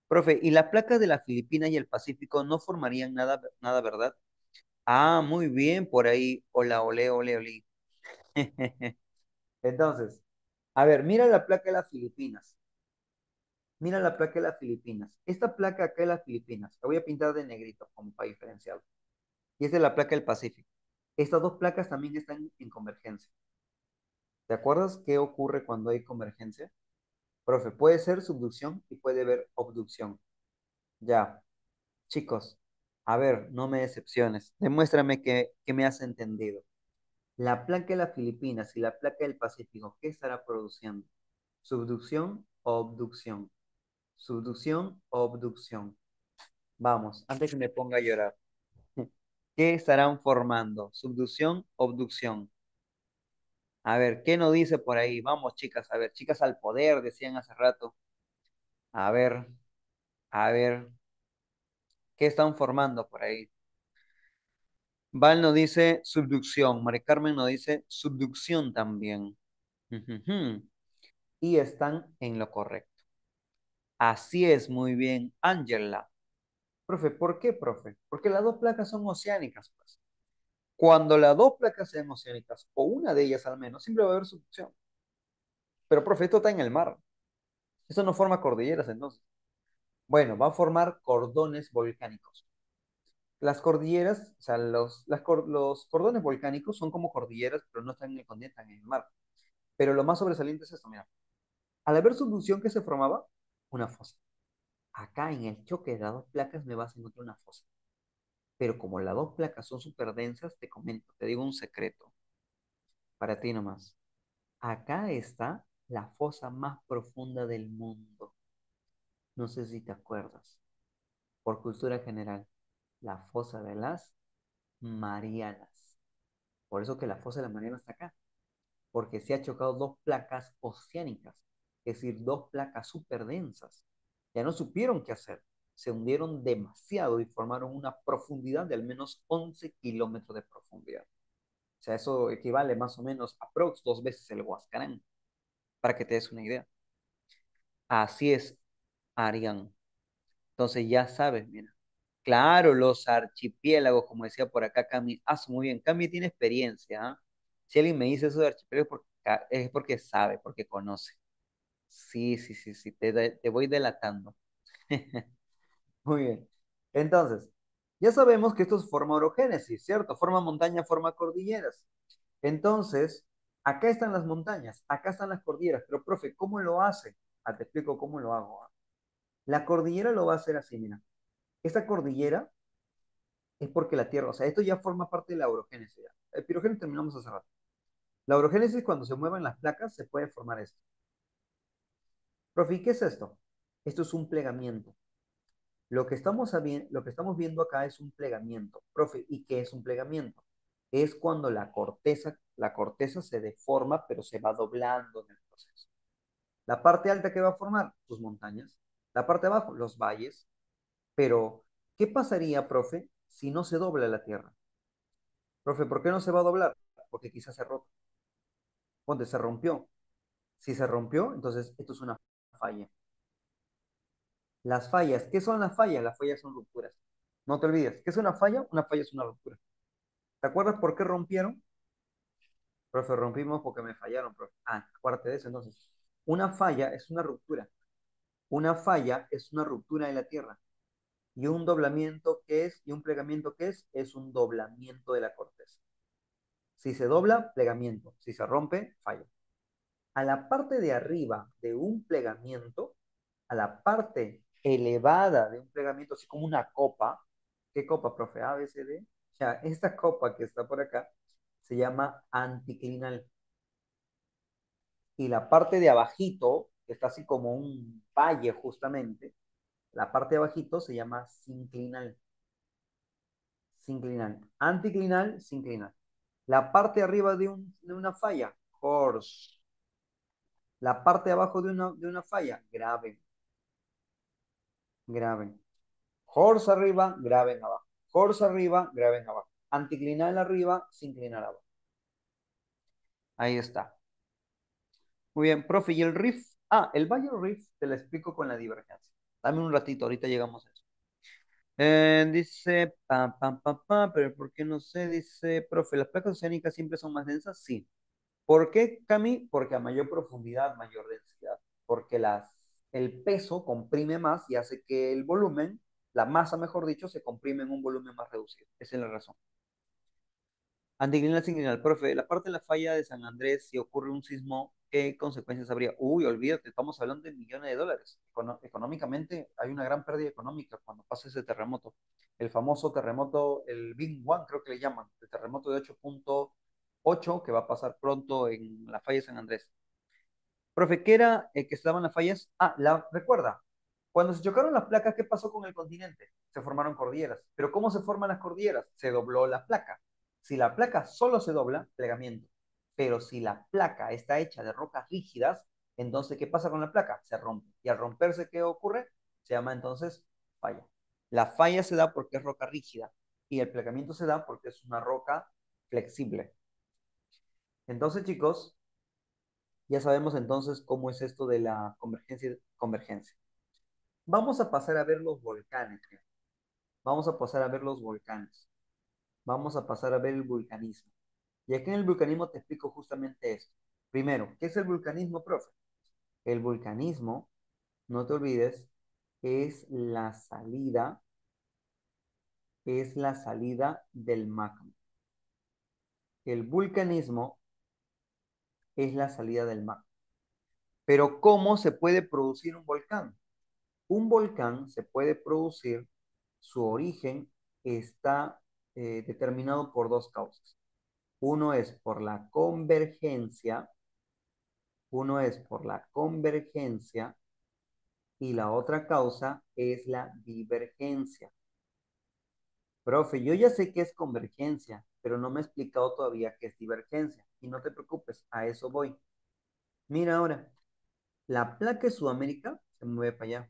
Profe, ¿y las placas de las Filipinas y el Pacífico no formarían nada, nada, verdad? Ah, muy bien, por ahí. Hola, ole, ole, ole. Entonces, a ver, mira la placa de las Filipinas. Mira la placa de las Filipinas. Esta placa acá de las Filipinas, la voy a pintar de negrito como para diferenciarlo. Y esta es la placa del Pacífico. Estas dos placas también están en convergencia. ¿Te acuerdas qué ocurre cuando hay convergencia? Profe, puede ser subducción y puede haber obducción. Ya, chicos, a ver, no me decepciones. Demuéstrame que me has entendido. La placa de las Filipinas y la placa del Pacífico, ¿qué estará produciendo? ¿Subducción o obducción? Subducción o obducción. Vamos, antes que me ponga a llorar. ¿Qué estarán formando? ¿Subducción o obducción? A ver, ¿qué nos dice por ahí? Vamos, chicas, a ver, chicas al poder, decían hace rato. A ver, a ver, ¿qué están formando por ahí? Val nos dice subducción, Mari Carmen nos dice subducción también. Ujujú. Y están en lo correcto. Así es, muy bien, Ángela. Profe, ¿por qué, profe? Porque las dos placas son oceánicas, pues. Cuando las dos placas sean oceánicas, o una de ellas al menos, siempre va a haber subducción. Pero, profe, esto está en el mar. Eso no forma cordilleras, entonces. Bueno, va a formar cordones volcánicos. Las cordilleras, o sea, los cordones volcánicos son como cordilleras, pero no están en el continente, están en el mar. Pero lo más sobresaliente es esto, mira. Al haber subducción, ¿qué se formaba? Una fosa. Acá en el choque de las dos placas me vas a encontrar una fosa. Pero como las dos placas son súper densas, te comento, te digo un secreto para ti nomás. Acá está la fosa más profunda del mundo. No sé si te acuerdas. Por cultura general, la fosa de las Marianas. Por eso que la fosa de las Marianas está acá. Porque se ha chocado dos placas oceánicas, es decir, dos placas súper densas. Ya no supieron qué hacer. Se hundieron demasiado y formaron una profundidad de al menos 11 kilómetros de profundidad. O sea, eso equivale más o menos a aprox 2 veces el Huascarán, para que te des una idea. Así es, Arián. Entonces ya sabes, mira. Claro, los archipiélagos, como decía por acá Cami. Ah, muy bien. Cami tiene experiencia. ¿Ah? Si alguien me dice eso de archipiélagos es porque sabe, porque conoce. Sí, sí, sí, sí, te voy delatando. Muy bien. Entonces, ya sabemos que esto es forma orogénesis, ¿cierto? Forma montaña, forma cordilleras. Entonces, acá están las montañas, acá están las cordilleras, pero profe, ¿cómo lo hace? Ah, te explico cómo lo hago. ¿Ah? La cordillera lo va a hacer así, mira. Esta cordillera es porque la Tierra, o sea, esto ya forma parte de la orogénesis. Ya. El pirogénesis terminamos hace rato. La orogénesis, cuando se mueven las placas, se puede formar esto. Profe, ¿y qué es esto? Esto es un plegamiento. Lo que estamos viendo acá es un plegamiento. Profe, ¿y qué es un plegamiento? Es cuando la corteza se deforma, pero se va doblando en el proceso. La parte alta que va a formar, tus montañas. La parte de abajo, los valles. Pero, ¿qué pasaría, profe, si no se dobla la tierra? Profe, ¿por qué no se va a doblar? Porque quizás se roto. Ponte, se rompió. Si se rompió, entonces esto es una falla. Las fallas, ¿qué son las fallas? Las fallas son rupturas. No te olvides, ¿qué es una falla? Una falla es una ruptura. ¿Te acuerdas por qué rompieron? Profe, rompimos porque me fallaron, profe. Ah, acuérdate de eso entonces. Una falla es una ruptura. Una falla es una ruptura de la tierra. Y un doblamiento, ¿qué es? Y un plegamiento, ¿qué es? Es un doblamiento de la corteza. Si se dobla, plegamiento. Si se rompe, falla. A la parte de arriba de un plegamiento, a la parte elevada de un plegamiento, así como una copa. ¿Qué copa, profe? A, B, C, D. Ya, esta copa que está por acá se llama anticlinal. Y la parte de abajito, que está así como un valle justamente, la parte de abajito se llama sinclinal. Sinclinal. Anticlinal, sinclinal. La parte de arriba de una falla, horse. La parte de abajo de una falla, grave. Grave. Horse arriba, grave en abajo. Horse arriba, grave en abajo. Anticlinal arriba, sinclinal abajo. Ahí está. Muy bien, profe. ¿Y el riff? Ah, el Bayern Riff te lo explico con la divergencia. Dame un ratito, ahorita llegamos a eso. Dice, pam, pam, pam, pam, pero ¿por qué no sé? Dice, profe, ¿las placas oceánicas siempre son más densas? Sí. ¿Por qué, Cami? Porque a mayor profundidad, mayor densidad. Porque el peso comprime más y hace que el volumen, la masa, mejor dicho, se comprime en un volumen más reducido. Esa es la razón. Anticlinal, sinclinal. Profe, la parte de la falla de San Andrés, si ocurre un sismo, ¿qué consecuencias habría? Uy, olvídate, estamos hablando de millones de dólares. Económicamente hay una gran pérdida económica cuando pasa ese terremoto. El famoso terremoto, el Big One, creo que le llaman, el terremoto de 8.8 que va a pasar pronto en la falla de San Andrés. Profe, ¿qué era que estaban las fallas? Ah, recuerda, cuando se chocaron las placas, ¿qué pasó con el continente? Se formaron cordilleras. Pero ¿cómo se forman las cordilleras? Se dobló la placa. Si la placa solo se dobla, plegamiento. Pero si la placa está hecha de rocas rígidas, entonces, ¿qué pasa con la placa? Se rompe. Y al romperse, ¿qué ocurre? Se llama entonces falla. La falla se da porque es roca rígida y el plegamiento se da porque es una roca flexible. Entonces, chicos, ya sabemos entonces cómo es esto de la convergencia. Vamos a pasar a ver los volcanes. Vamos a pasar a ver los volcanes. Vamos a pasar a ver el vulcanismo. Y aquí en el vulcanismo te explico justamente esto. Primero, ¿qué es el vulcanismo, profe? El vulcanismo, no te olvides, es la salida del magma. El vulcanismo es la salida del magma. Pero ¿cómo se puede producir un volcán? Un volcán se puede producir, su origen está determinado por dos causas. Uno es por la convergencia Uno es por la convergencia y la otra causa es la divergencia. Profe, yo ya sé que es convergencia, pero no me ha explicado todavía qué es divergencia. Y no te preocupes, a eso voy. Mira ahora, la placa de Sudamérica se mueve para allá.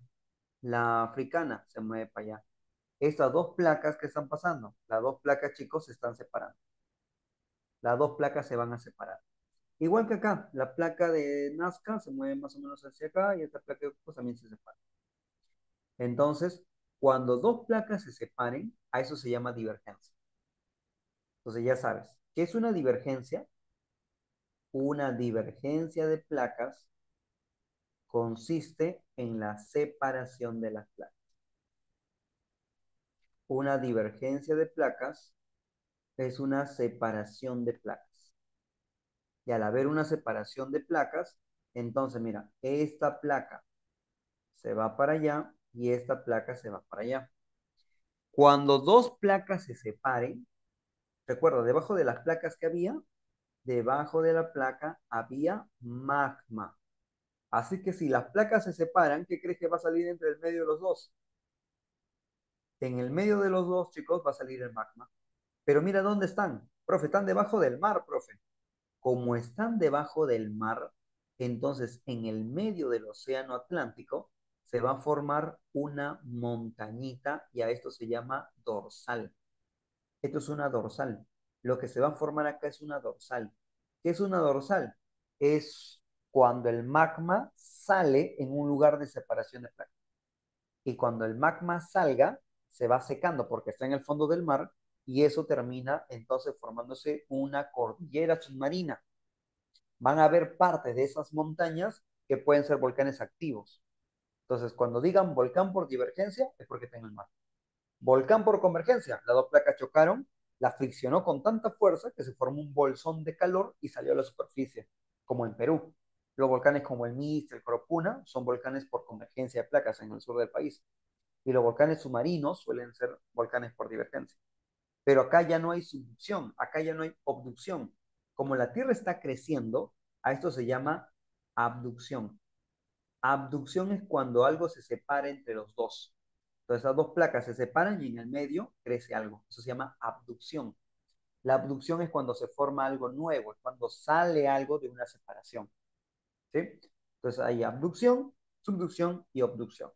La africana se mueve para allá. Estas dos placas que están pasando, las dos placas, chicos, se están separando. Las dos placas se van a separar. Igual que acá, la placa de Nazca se mueve más o menos hacia acá y esta placa pues, también se separa. Entonces, cuando dos placas se separen, a eso se llama divergencia. Entonces ya sabes, ¿qué es una divergencia? Una divergencia de placas consiste en la separación de las placas. Una divergencia de placas es una separación de placas. Y al haber una separación de placas, entonces mira, esta placa se va para allá y esta placa se va para allá. Cuando dos placas se separen, recuerda, debajo de las placas que había, debajo de la placa había magma. Así que si las placas se separan, ¿qué crees que va a salir entre el medio de los dos? En el medio de los dos, chicos, va a salir el magma. Pero mira dónde están. Profe, están debajo del mar, profe. Como están debajo del mar, entonces en el medio del océano Atlántico se va a formar una montañita y a esto se llama dorsal. Esto es una dorsal. Lo que se va a formar acá es una dorsal. ¿Qué es una dorsal? Es cuando el magma sale en un lugar de separación de placas. Y cuando el magma salga, se va secando porque está en el fondo del mar y eso termina entonces formándose una cordillera submarina. Van a haber partes de esas montañas que pueden ser volcanes activos. Entonces, cuando digan volcán por divergencia, es porque está en el mar. Volcán por convergencia, las dos placas chocaron, la friccionó con tanta fuerza que se formó un bolsón de calor y salió a la superficie, como en Perú. Los volcanes como el Miste, el Coropuna, son volcanes por convergencia de placas en el sur del país. Y los volcanes submarinos suelen ser volcanes por divergencia. Pero acá ya no hay subducción, acá ya no hay obducción. Como la Tierra está creciendo, a esto se llama abducción. Abducción es cuando algo se separa entre los dos. Entonces, esas dos placas se separan y en el medio crece algo. Eso se llama abducción. La abducción es cuando se forma algo nuevo, es cuando sale algo de una separación. ¿Sí? Entonces, hay abducción, subducción y obducción.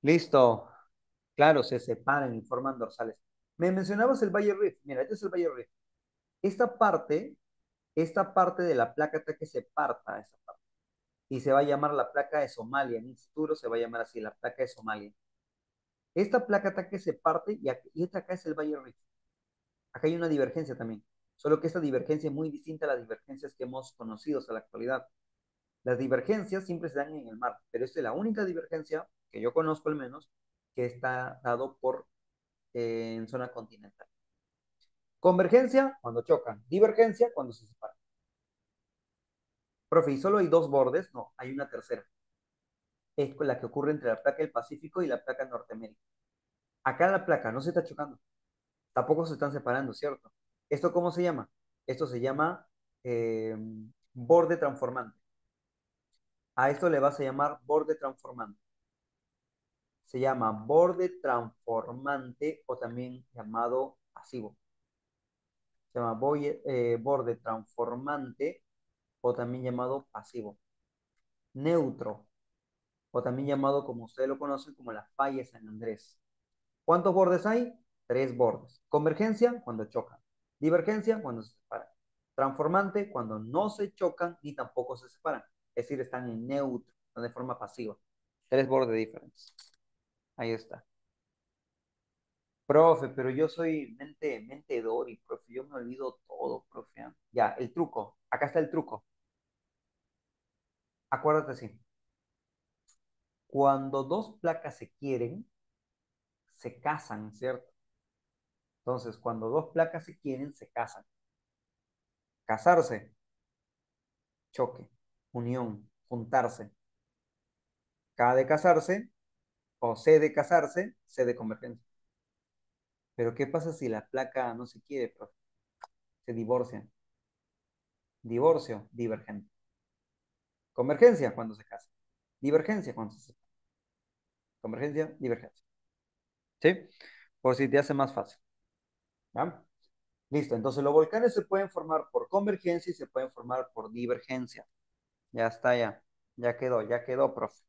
Listo. Claro, se separan y forman dorsales. Me mencionabas el Valle Rift. Mira, este es el Valle Rift. Esta parte, esta parte de la placa está que se parta, esa parte. Y se va a llamar la placa de Somalia. En un futuro se va a llamar así, la placa de Somalia. Esta placa está que se parte y esta acá es el Valle Rift. Acá hay una divergencia también. Solo que esta divergencia es muy distinta a las divergencias que hemos conocido hasta la actualidad. Las divergencias siempre se dan en el mar, pero esta es la única divergencia que yo conozco al menos que está dado por en zona continental. Convergencia cuando chocan, divergencia cuando se separan. Profe, ¿y solo hay dos bordes? No, hay una tercera. Es la que ocurre entre la placa del Pacífico y la placa de Norteamérica. Acá la placa no se está chocando, tampoco se están separando, ¿cierto? ¿Esto cómo se llama? Esto se llama eh, borde transformante. A esto le vas a llamar borde transformante. Se llama borde transformante o también llamado pasivo. Se llama borde transformante o también llamado pasivo. Neutro o también llamado como ustedes lo conocen como la falla de San Andrés. ¿Cuántos bordes hay? Tres bordes. Convergencia cuando chocan. Divergencia cuando se separan. Transformante cuando no se chocan ni tampoco se separan. Es decir, están en neutro, están de forma pasiva. Tres bordes diferentes. Ahí está. Profe, pero yo soy mente Dory, profe. Yo me olvido todo, profe. Ya, el truco. Acá está el truco. Acuérdate así. Cuando dos placas se quieren, se casan, ¿cierto? Entonces, cuando dos placas se quieren, se casan. Casarse, choque, unión, juntarse. K de casarse o C de casarse, C de convergencia. Pero ¿qué pasa si la placa no se quiere, profe? Se divorcian. Divorcio, divergente. Convergencia, cuando se casa. Divergencia, cuando se separa. Convergencia, divergencia. ¿Sí? Por si te hace más fácil. ¿Ya? Listo. Entonces, los volcanes se pueden formar por convergencia y se pueden formar por divergencia. Ya está, ya. Ya quedó, profe.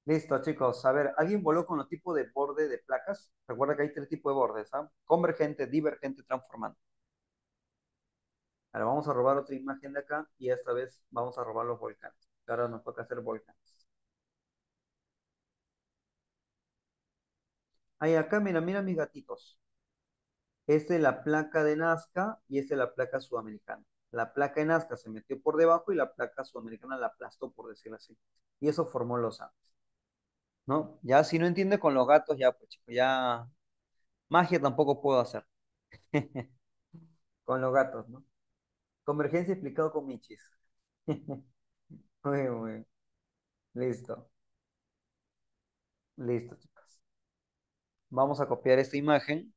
Listo, chicos. A ver, ¿alguien voló con los tipos de borde de placas? Recuerda que hay tres tipos de bordes, ¿ah? Convergente, divergente, transformante. Ahora vamos a robar otra imagen de acá y esta vez vamos a robar los volcanes. Ahora nos toca hacer volcanes. Ahí acá, mira, mira mis gatitos. Esta es la placa de Nazca y esta es la placa sudamericana. La placa de Nazca se metió por debajo y la placa sudamericana la aplastó, por decirlo así. Y eso formó los Andes, ¿no? Ya si no entiende con los gatos, ya, pues chicos, ya magia tampoco puedo hacer con los gatos, ¿no? Convergencia explicado con Michis. Muy bien, muy bien. Listo, listo, chicos. Vamos a copiar esta imagen.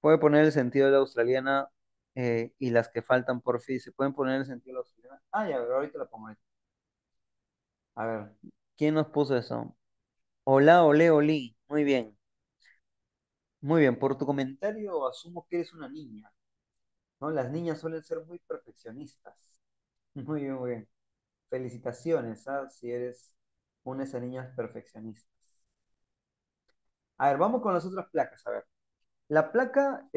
Puede poner el sentido de la australiana y las que faltan por fin. ¿Se pueden poner el sentido de la australiana? Ah, ya, ahorita la pongo ahí. A ver, ¿quién nos puso eso? Hola, ole, olí. Muy bien, muy bien. Por tu comentario asumo que eres una niña, ¿no? Las niñas suelen ser muy perfeccionistas. Muy bien, muy bien. Felicitaciones, ¿ah? Si eres una de esas niñas perfeccionistas. A ver, vamos con las otras placas. A ver, la placa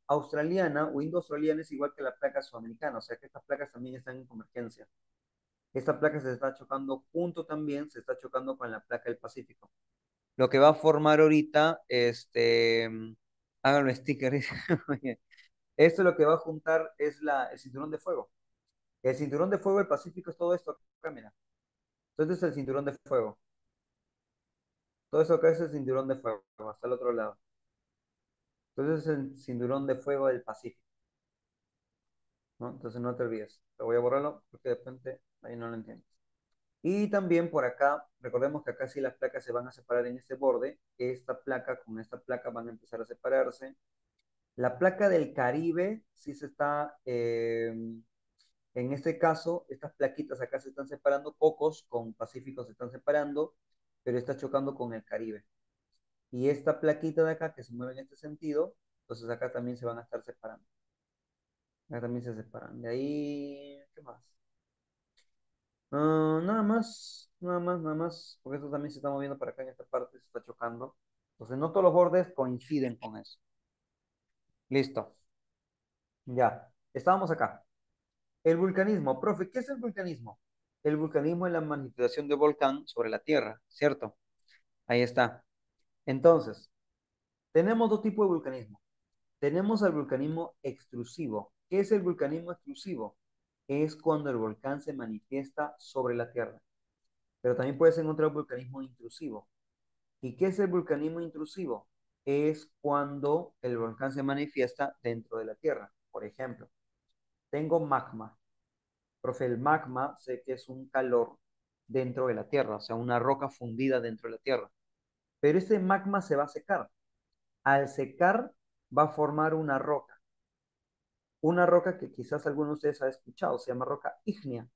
australiana o indo-australiana es igual que la placa sudamericana, o sea que estas placas también están en convergencia. Esta placa se está chocando junto también, se está chocando con la placa del Pacífico. Lo que va a formar ahorita, háganlo sticker. Esto lo que va a juntar es el cinturón de fuego. El cinturón de fuego del Pacífico es todo esto acá, mira. Entonces es el cinturón de fuego. Todo eso acá es el cinturón de fuego, hasta el otro lado. Entonces es el cinturón de fuego del Pacífico, ¿no? Entonces no te olvides. Te voy a borrarlo porque de repente ahí no lo entiendes. Y también por acá, recordemos que acá sí las placas se van a separar en este borde. Esta placa con esta placa van a empezar a separarse. La placa del Caribe sí se está, en este caso, estas plaquitas acá se están separando, pocos con Pacífico se están separando, pero está chocando con el Caribe. Y esta plaquita de acá que se mueve en este sentido, entonces acá también se van a estar separando. Acá también se separan. De ahí, ¿qué más? Nada más, nada más, nada más, porque esto también se está moviendo para acá en esta parte, se está chocando. Entonces no todos los bordes coinciden con eso. Listo, ya, estábamos acá. El vulcanismo, profe, ¿qué es el vulcanismo? El vulcanismo es la manifestación de volcán sobre la Tierra, ¿cierto? Ahí está. Entonces, tenemos dos tipos de vulcanismo. Tenemos el vulcanismo extrusivo. ¿Qué es el vulcanismo extrusivo? Es cuando el volcán se manifiesta sobre la Tierra. Pero también puedes encontrar vulcanismo intrusivo. ¿Y qué es el vulcanismo intrusivo? Es cuando el volcán se manifiesta dentro de la Tierra. Por ejemplo, tengo magma. Profe, el magma sé que es un calor dentro de la Tierra, o sea, una roca fundida dentro de la Tierra. Pero este magma se va a secar. Al secar va a formar una roca. Una roca que quizás alguno de ustedes ha escuchado, se llama roca ígnea.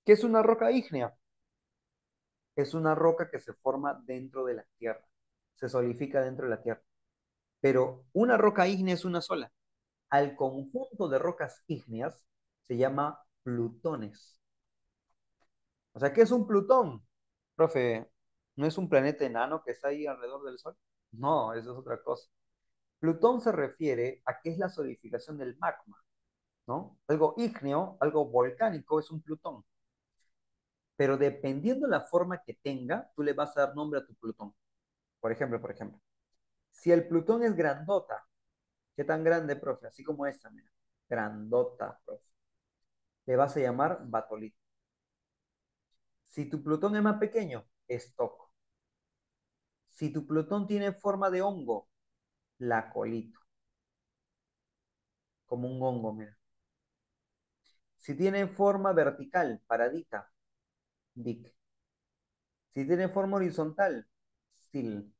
¿Qué es una roca ígnea? Es una roca que se forma dentro de la Tierra, se solidifica dentro de la Tierra. Pero una roca ígnea es una sola. Al conjunto de rocas ígneas se llama plutones. O sea, ¿qué es un plutón? Profe, ¿no es un planeta enano que está ahí alrededor del Sol? No, eso es otra cosa. Plutón se refiere a que es la solidificación del magma, ¿no? Algo ígneo, algo volcánico es un plutón. Pero dependiendo de la forma que tenga, tú le vas a dar nombre a tu Plutón. Por ejemplo, si el Plutón es grandota, ¿qué tan grande, profe? Así como esta, mira. Grandota, profe. Le vas a llamar batolito. Si tu Plutón es más pequeño, es toco. Si tu Plutón tiene forma de hongo, la colito. Como un hongo, mira. Si tiene forma vertical, paradita, dic. Si tiene forma horizontal, sil.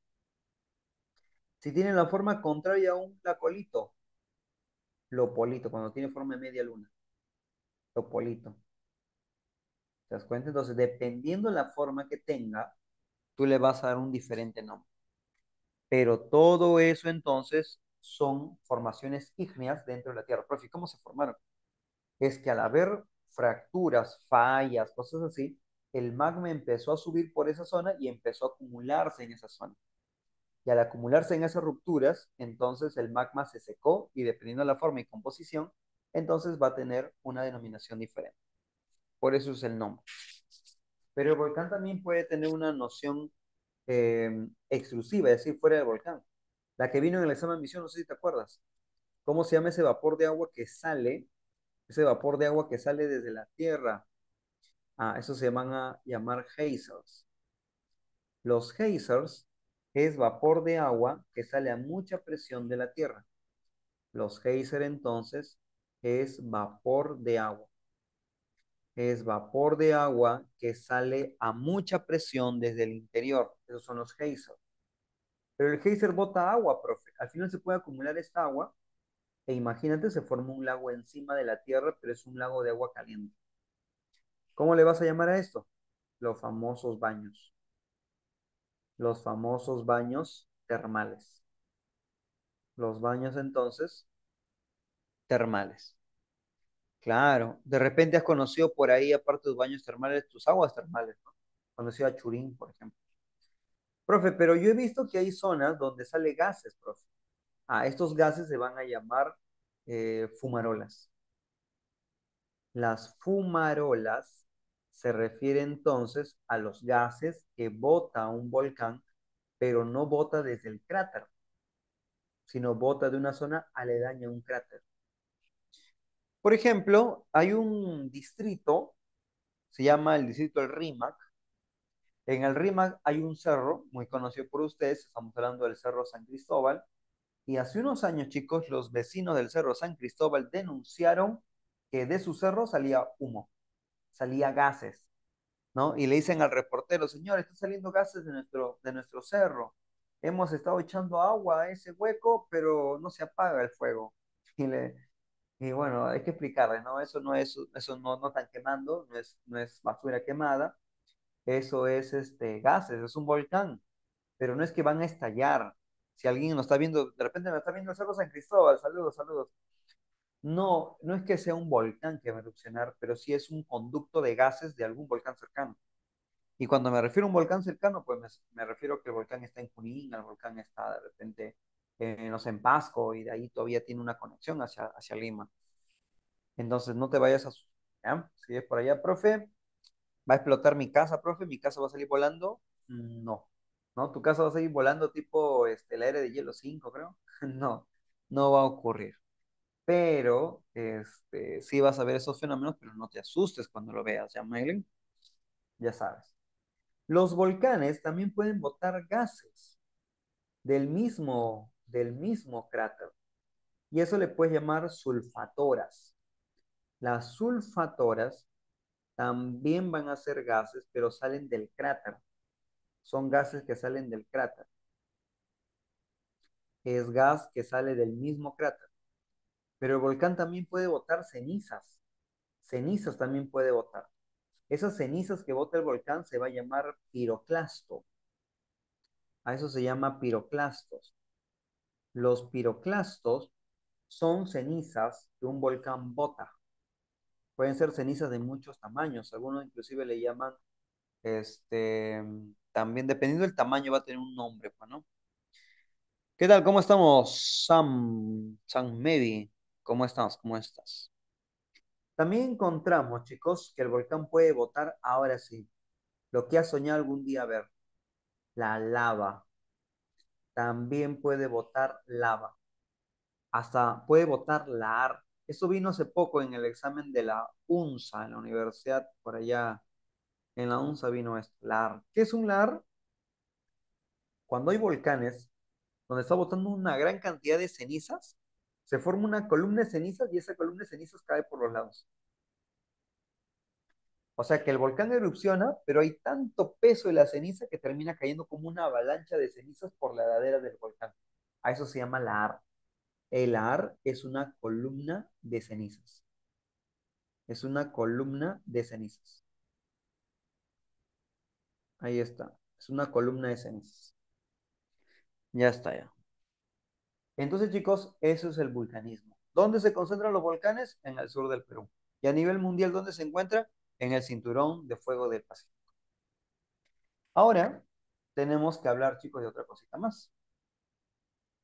Si tiene la forma contraria a un lacolito, Lopolito, cuando tiene forma de media luna. Lopolito. ¿Te das cuenta? Entonces, dependiendo la forma que tenga, tú le vas a dar un diferente nombre. Pero todo eso entonces son formaciones ígneas dentro de la Tierra. Profe, ¿cómo se formaron? Es que al haber fracturas, fallas, cosas así, el magma empezó a subir por esa zona y empezó a acumularse en esa zona. Y al acumularse en esas rupturas, entonces el magma se secó y dependiendo de la forma y composición, entonces va a tener una denominación diferente. Por eso es el nombre. Pero el volcán también puede tener una noción exclusiva, es decir, fuera del volcán. La que vino en el examen de admisión, no sé si te acuerdas. ¿Cómo se llama ese vapor de agua que sale? Ese vapor de agua que sale desde la tierra. Ah, eso se van a llamar geysers. Los geysers es vapor de agua que sale a mucha presión de la tierra. Los geysers entonces es vapor de agua. Es vapor de agua que sale a mucha presión desde el interior. Esos son los geysers. Pero el geyser bota agua, profe. Al final se puede acumular esta agua e imagínate, se forma un lago encima de la tierra, pero es un lago de agua caliente. ¿Cómo le vas a llamar a esto? Los famosos baños. Los famosos baños termales. Los baños entonces termales. Claro, de repente has conocido por ahí, aparte de los baños termales, tus aguas termales, ¿no? Conocido a Churín, por ejemplo. Profe, pero yo he visto que hay zonas donde sale gases, profe. Ah, estos gases se van a llamar fumarolas. Las fumarolas se refiere entonces a los gases que bota un volcán, pero no bota desde el cráter, sino bota de una zona aledaña a un cráter. Por ejemplo, hay un distrito, se llama el distrito del Rímac. En el Rímac hay un cerro muy conocido por ustedes, estamos hablando del Cerro San Cristóbal, y hace unos años, chicos, los vecinos del Cerro San Cristóbal denunciaron que de su cerro salía humo, salía gases. ¿No? Y le dicen al reportero, señor, está saliendo gases de nuestro cerro. Hemos estado echando agua a ese hueco, pero no se apaga el fuego. Y, le, y bueno, hay que explicarle, ¿no? Eso no están quemando, no es basura quemada, eso es gases, es un volcán, pero no es que van a estallar. Si alguien nos está viendo, de repente me está viendo el Cerro San Cristóbal, saludos, saludos. No, no es que sea un volcán que va a erupcionar, pero sí es un conducto de gases de algún volcán cercano. Y cuando me refiero a un volcán cercano, pues me refiero a que el volcán está en Junín, el volcán está de repente, no sé, en Pasco, y de ahí todavía tiene una conexión hacia Lima. Entonces, no te vayas a asustar, ¿ya? Si es por allá, profe, ¿va a explotar mi casa, profe? ¿Mi casa va a salir volando? No. ¿No? ¿Tu casa va a salir volando tipo la era de hielo 5, creo? No, no va a ocurrir. Pero, sí vas a ver esos fenómenos, pero no te asustes cuando lo veas, ¿ya, Maylin? Ya sabes. Los volcanes también pueden botar gases del mismo cráter. Y eso le puedes llamar sulfatoras. Las sulfatoras también van a ser gases, pero salen del cráter. Son gases que salen del cráter. Es gas que sale del mismo cráter. Pero el volcán también puede botar cenizas. Cenizas también puede botar. Esas cenizas que bota el volcán se va a llamar piroclasto. A eso se llama piroclastos. Los piroclastos son cenizas que un volcán bota. Pueden ser cenizas de muchos tamaños. Algunos inclusive le llaman, también dependiendo del tamaño va a tener un nombre, pues, ¿no? ¿Qué tal? ¿Cómo estamos, Sam Medi? ¿Cómo estás? ¿Cómo estás? También encontramos, chicos, que el volcán puede botar, ahora sí, lo que has soñado algún día ver, la lava. También puede botar lava. Hasta puede votar la AR. Eso vino hace poco en el examen de la UNSA, en la universidad, por allá, en la UNSA vino esto, la AR. ¿Qué es un LAR? Cuando hay volcanes, donde está botando una gran cantidad de cenizas, se forma una columna de cenizas y esa columna de cenizas cae por los lados. O sea que el volcán erupciona, pero hay tanto peso de la ceniza que termina cayendo como una avalancha de cenizas por la ladera del volcán. A eso se llama la AR. El Ar es una columna de cenizas. Es una columna de cenizas. Ahí está. Es una columna de cenizas. Ya está ya. Entonces, chicos, eso es el vulcanismo. ¿Dónde se concentran los volcanes? En el sur del Perú. Y a nivel mundial, ¿dónde se encuentra? En el cinturón de fuego del Pacífico. Ahora, tenemos que hablar, chicos, de otra cosita más.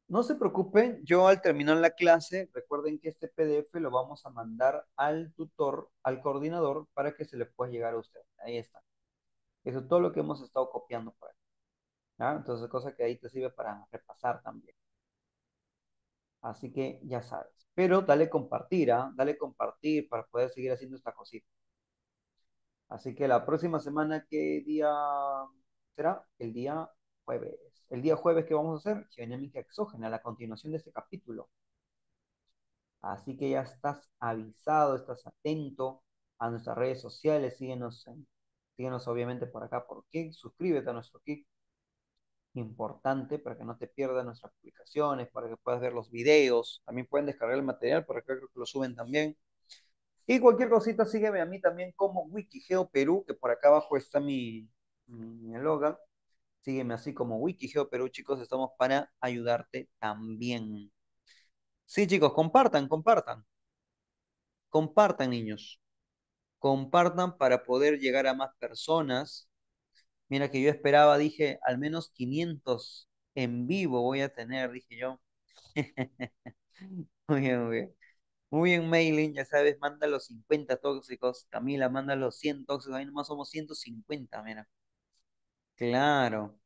No se preocupen, yo al terminar la clase, recuerden que este PDF lo vamos a mandar al tutor, al coordinador, para que se le pueda llegar a usted. Ahí está. Eso es todo lo que hemos estado copiando por ahí. ¿Ya? Entonces, cosa que ahí te sirve para repasar también. Así que ya sabes. Pero dale compartir, ¿ah? Dale compartir para poder seguir haciendo esta cosita. Así que la próxima semana, ¿qué día será? El día jueves. El día jueves, ¿qué vamos a hacer? Dinámica exógena, la continuación de este capítulo. Así que ya estás avisado, estás atento a nuestras redes sociales. Síguenos obviamente por acá por Kik. Suscríbete a nuestro Kik. Importante para que no te pierdas nuestras publicaciones, para que puedas ver los videos. También pueden descargar el material, por acá creo que lo suben también. Y cualquier cosita, sígueme a mí también como Wikigeo Perú, que por acá abajo está mi eslogan. Sígueme así como Wikigeo Perú, chicos, estamos para ayudarte también. Sí, chicos, compartan, compartan, compartan, niños. Compartan para poder llegar a más personas. Mira que yo esperaba, dije, al menos 500 en vivo voy a tener, dije yo. Muy bien, muy bien. Muy bien, Mailing, ya sabes, manda los 50 tóxicos. Camila, manda los 100 tóxicos. Ahí nomás somos 150, mira. Claro.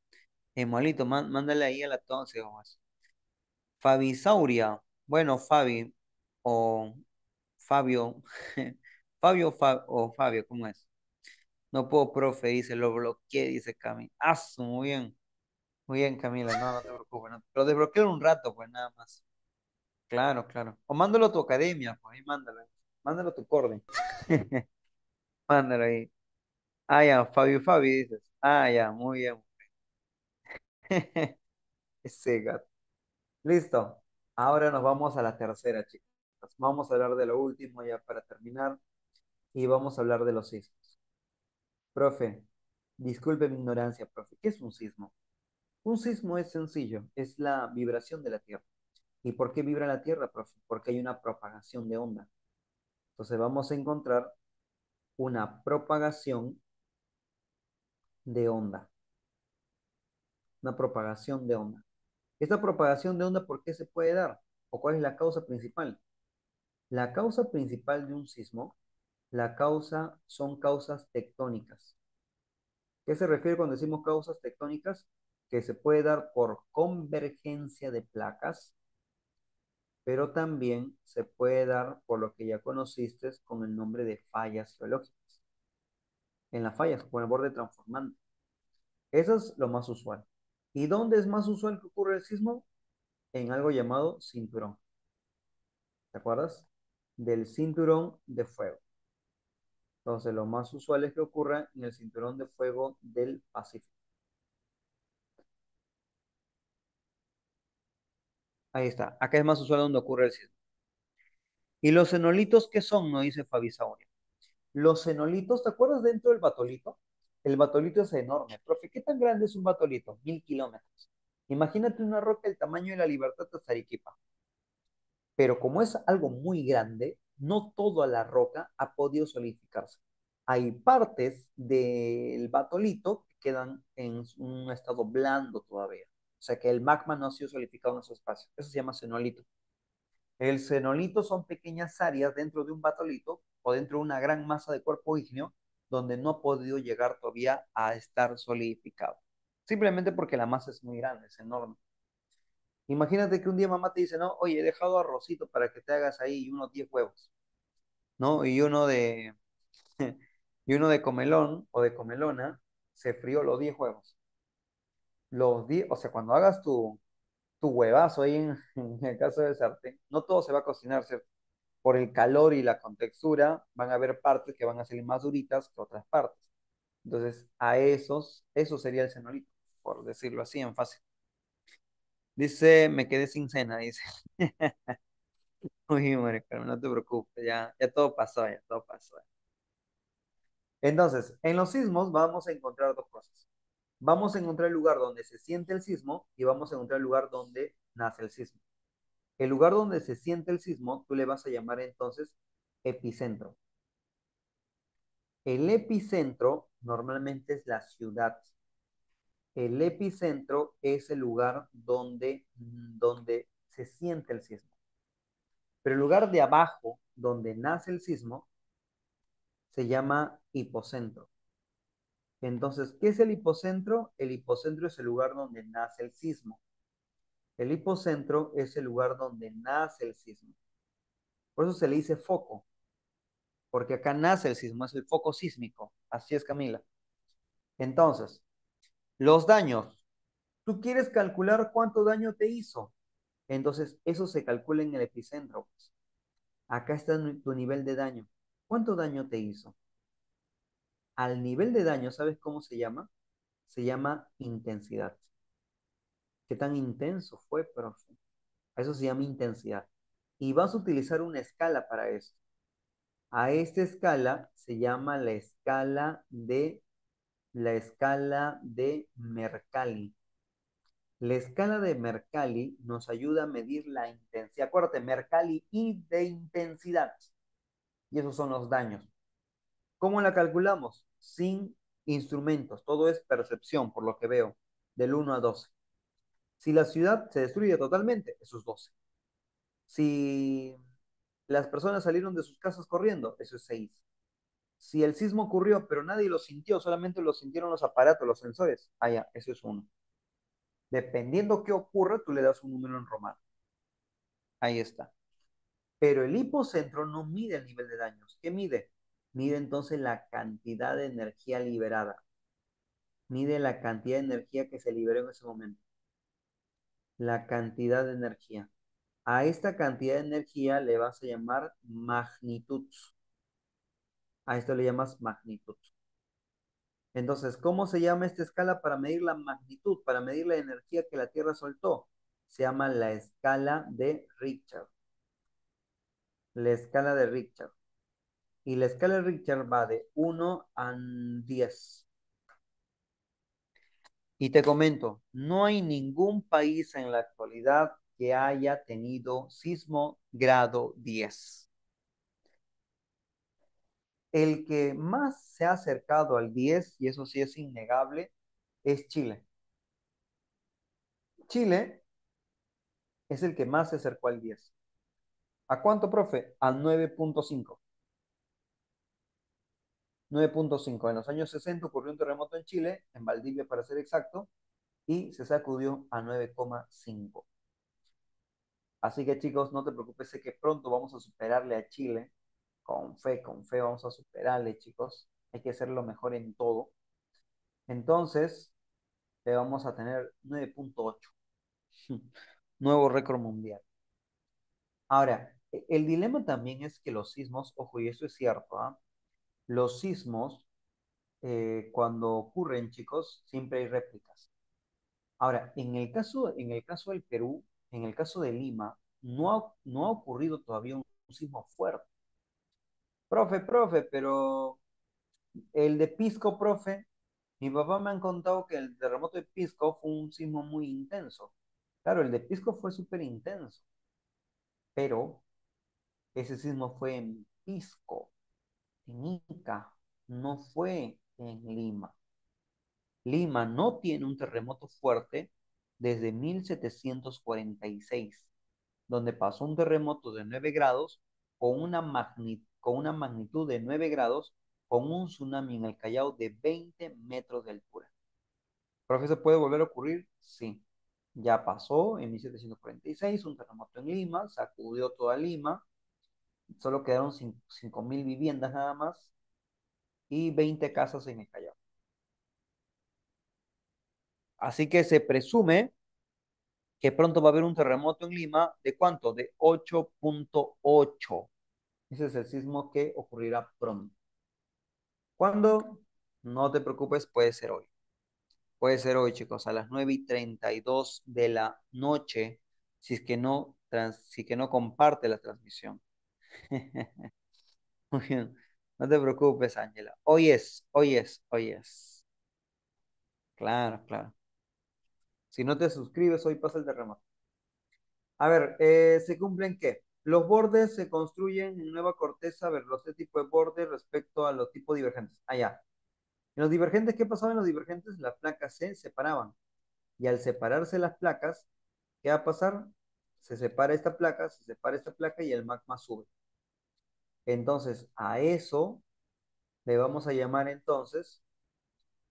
Molito, mándale ahí a la tóxica más. Fabi Sauria. Bueno, Fabi. O Fabio. O Fabio, ¿cómo es? No puedo, profe, dice, lo bloqueé, dice Cami. Ah, muy bien. Muy bien, Camila, no, no te preocupes. Pero desbloquealo un rato, pues nada más. Claro, claro. O mándalo a tu academia, pues ahí mándalo. Mándalo a tu corde. Mándalo ahí. Ah, ya, Fabi, dices. Ah, ya, muy bien. Ese gato. Listo. Ahora nos vamos a la tercera, chicos. Vamos a hablar de lo último ya para terminar y vamos a hablar de los sismos. Profe, disculpe mi ignorancia, profe. ¿Qué es un sismo? Un sismo es sencillo, es la vibración de la Tierra. ¿Y por qué vibra la Tierra, profe? Porque hay una propagación de onda. Entonces vamos a encontrar una propagación de onda. Una propagación de onda. Esta propagación de onda, ¿por qué se puede dar? ¿O cuál es la causa principal? La causa principal de un sismo, la causa son causas tectónicas. ¿Qué se refiere cuando decimos causas tectónicas? Que se puede dar por convergencia de placas, pero también se puede dar por lo que ya conociste con el nombre de fallas geológicas. En las fallas, con el borde transformante. Eso es lo más usual. ¿Y dónde es más usual que ocurre el sismo? En algo llamado cinturón. ¿Te acuerdas? Del cinturón de fuego. Entonces, lo más usual es que ocurra en el cinturón de fuego del Pacífico. Ahí está. Acá es más usual donde ocurre el sismo. ¿Y los cenolitos qué son? No dice Fabi Sauria. Los cenolitos, ¿te acuerdas dentro del batolito? El batolito es enorme. Profe, ¿qué tan grande es un batolito? 1000 kilómetros. Imagínate una roca del tamaño de la Libertad de Arequipa. Pero como es algo muy grande, no toda la roca ha podido solidificarse. Hay partes del batolito que quedan en un estado blando todavía. O sea que el magma no ha sido solidificado en esos espacios. Eso se llama cenolito. El cenolito son pequeñas áreas dentro de un batolito o dentro de una gran masa de cuerpo ígneo donde no ha podido llegar todavía a estar solidificado. Simplemente porque la masa es muy grande, es enorme. Imagínate que un día mamá te dice, no, oye, he dejado arrocito para que te hagas ahí unos 10 huevos, ¿no? Y uno de comelón o de comelona se frió los 10 huevos. Los 10, o sea, cuando hagas tu huevazo ahí en el caso del sartén, no todo se va a cocinar, ¿cierto? Por el calor y la contextura, van a haber partes que van a salir más duritas que otras partes. Entonces, eso sería el cenolito, por decirlo así en fácil. Dice, me quedé sin cena, dice. Uy, María Carmen, no te preocupes, ya todo pasó, ya todo pasó. Entonces, en los sismos vamos a encontrar dos cosas. Vamos a encontrar el lugar donde se siente el sismo y vamos a encontrar el lugar donde nace el sismo. El lugar donde se siente el sismo, tú le vas a llamar entonces epicentro. El epicentro normalmente es la ciudad. El epicentro es el lugar donde se siente el sismo. Pero el lugar de abajo, donde nace el sismo, se llama hipocentro. Entonces, ¿qué es el hipocentro? El hipocentro es el lugar donde nace el sismo. El hipocentro es el lugar donde nace el sismo. Por eso se le dice foco, porque acá nace el sismo, es el foco sísmico. Así es, Camila. Entonces, los daños. Tú quieres calcular cuánto daño te hizo. Entonces, eso se calcula en el epicentro, pues. Acá está tu nivel de daño. ¿Cuánto daño te hizo? Al nivel de daño, ¿sabes cómo se llama? Se llama intensidad. ¿Qué tan intenso fue, profe? Eso se llama intensidad. Y vas a utilizar una escala para eso. A esta escala se llama la escala de Mercalli. La escala de Mercalli nos ayuda a medir la intensidad. Acuérdate, Mercalli y de intensidad. Y esos son los daños. ¿Cómo la calculamos? Sin instrumentos. Todo es percepción, por lo que veo, del 1 a 12. Si la ciudad se destruye totalmente, eso es 12. Si las personas salieron de sus casas corriendo, eso es 6. Si el sismo ocurrió, pero nadie lo sintió, solamente lo sintieron los aparatos, los sensores, ya, eso es 1. Dependiendo qué ocurra, tú le das un número en romano. Ahí está. Pero el hipocentro no mide el nivel de daños. ¿Qué mide? Mide entonces la cantidad de energía liberada. Mide la cantidad de energía que se liberó en ese momento. La cantidad de energía. A esta cantidad de energía le vas a llamar magnitud. A esto le llamas magnitud. Entonces, ¿cómo se llama esta escala para medir la magnitud, para medir la energía que la Tierra soltó? Se llama la escala de Richter. La escala de Richter. Y la escala de Richter va de 1 a 10. Y te comento, no hay ningún país en la actualidad que haya tenido sismo grado 10. El que más se ha acercado al 10, y eso sí es innegable, es Chile. Chile es el que más se acercó al 10. ¿A cuánto, profe? A 9.5. 9.5. En los años 60 ocurrió un terremoto en Chile, en Valdivia para ser exacto, y se sacudió a 9,5. Así que chicos, no te preocupes, sé que pronto vamos a superarle a Chile. Con fe vamos a superarle, chicos. Hay que hacerlo mejor en todo. Entonces, le vamos a tener 9.8. Nuevo récord mundial. Ahora, el dilema también es que los sismos, ojo, y eso es cierto, ¿ah? Los sismos, cuando ocurren, chicos, siempre hay réplicas. Ahora, en el caso del Perú, en el caso de Lima, no ha ocurrido todavía un sismo fuerte. Profe, pero el de Pisco, profe, mi papá me han contado que el terremoto de Pisco fue un sismo muy intenso. Claro, el de Pisco fue súper intenso, pero ese sismo fue en Pisco, en Ica, no fue en Lima. Lima no tiene un terremoto fuerte desde 1746, donde pasó un terremoto de 9 grados con una magnitud de 9 grados, con un tsunami en el Callao de 20 metros de altura. ¿Pero eso puede volver a ocurrir? Sí. Ya pasó en 1746, un terremoto en Lima, sacudió toda Lima, solo quedaron 5.000 viviendas nada más y 20 casas en el Callao. Así que se presume que pronto va a haber un terremoto en Lima. ¿De cuánto? De 8.8. Ese es el sismo que ocurrirá pronto. ¿Cuándo? No te preocupes, puede ser hoy. Puede ser hoy, chicos, a las 9:32 de la noche, si es que no comparte la transmisión. Muy bien. No te preocupes, Ángela. Hoy es, hoy es, hoy es. Claro, claro. Si no te suscribes, hoy pasa el terremoto. A ver, ¿se cumplen qué? Los bordes se construyen en nueva corteza, a ver, los de tipo de borde respecto a los tipos divergentes. Allá. En los divergentes, ¿qué pasaba en los divergentes? Las placas se separaban. Y al separarse las placas, ¿qué va a pasar? Se separa esta placa, se separa esta placa y el magma sube. Entonces, le vamos a llamar entonces,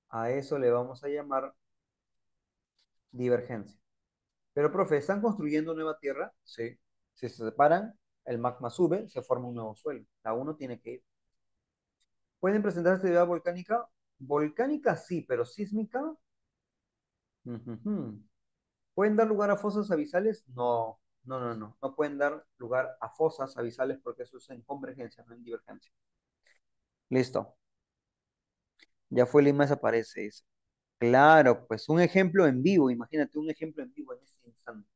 a eso le vamos a llamar divergencia. Pero, profe, ¿están construyendo nueva tierra? Sí. Si se separan, el magma sube, se forma un nuevo suelo. La uno tiene que ir. ¿Pueden presentar actividad volcánica? Volcánica sí, pero sísmica. Ujujú. ¿Pueden dar lugar a fosas abisales? No, no, no, no. No pueden dar lugar a fosas abisales porque eso es en convergencia, no en divergencia. Listo. Ya fue Lima desaparece, dice. Claro, pues un ejemplo en vivo, imagínate un ejemplo en vivo en este instante.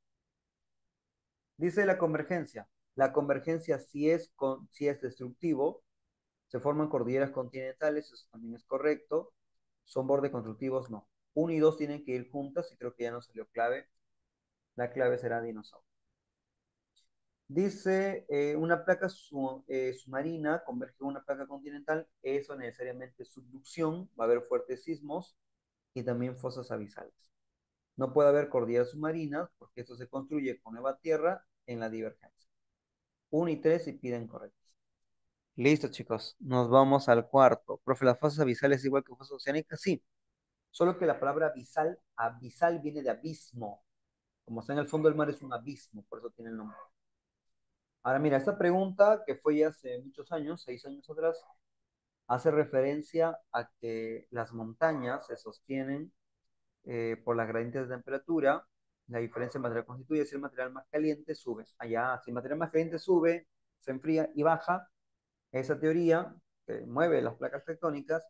Dice la convergencia. La convergencia si es destructivo, se forman cordilleras continentales, eso también es correcto. Son bordes constructivos, no. Uno y dos tienen que ir juntas y creo que ya no salió clave. La clave será dinosaurio. Dice, una placa submarina converge con una placa continental, eso necesariamente es subducción, va a haber fuertes sismos y también fosas abisales. No puede haber cordilleras submarinas porque esto se construye con nueva tierra en la divergencia. 1 y 3 y piden correctos. Listo, chicos. Nos vamos al cuarto. Profe, ¿las fosas abisales es igual que fosas oceánicas? Sí. Solo que la palabra abisal viene de abismo. Como está en el fondo del mar es un abismo, por eso tiene el nombre. Ahora mira, esta pregunta que fue ya hace muchos años, 6 años atrás, hace referencia a que las montañas se sostienen por las gradientes de temperatura. La diferencia de material constituye si el material más caliente sube. Allá, si el material más caliente sube, se enfría y baja, esa teoría que mueve las placas tectónicas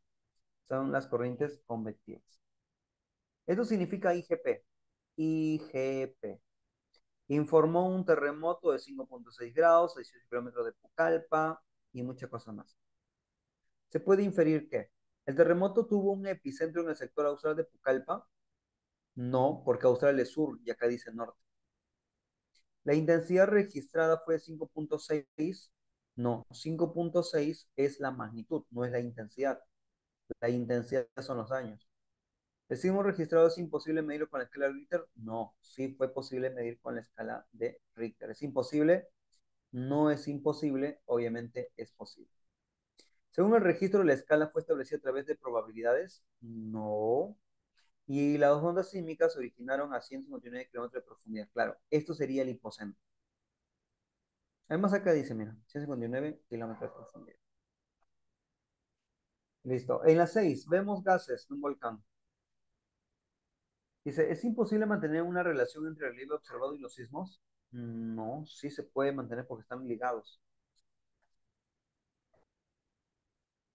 son las corrientes convectivas. Esto significa IGP. IGP. Informó un terremoto de 5,6 grados, 16 kilómetros de Pucallpa y muchas cosas más. Se puede inferir que el terremoto tuvo un epicentro en el sector austral de Pucallpa. No, porque Australia es sur y acá dice norte. La intensidad registrada fue 5,6. No, 5,6 es la magnitud, no es la intensidad. La intensidad son los daños. ¿El sismo registrado es imposible medirlo con la escala de Richter? No, sí fue posible medir con la escala de Richter. ¿Es imposible? No es imposible, obviamente es posible. Según el registro, la escala fue establecida a través de probabilidades. No. Y las ondas sísmicas se originaron a 159 kilómetros de profundidad. Claro, esto sería el hipocentro. Además acá dice, mira, 159 kilómetros de profundidad. Listo. En la 6 vemos gases de un volcán. Dice, ¿es imposible mantener una relación entre el relieve observado y los sismos? No, sí se puede mantener porque están ligados.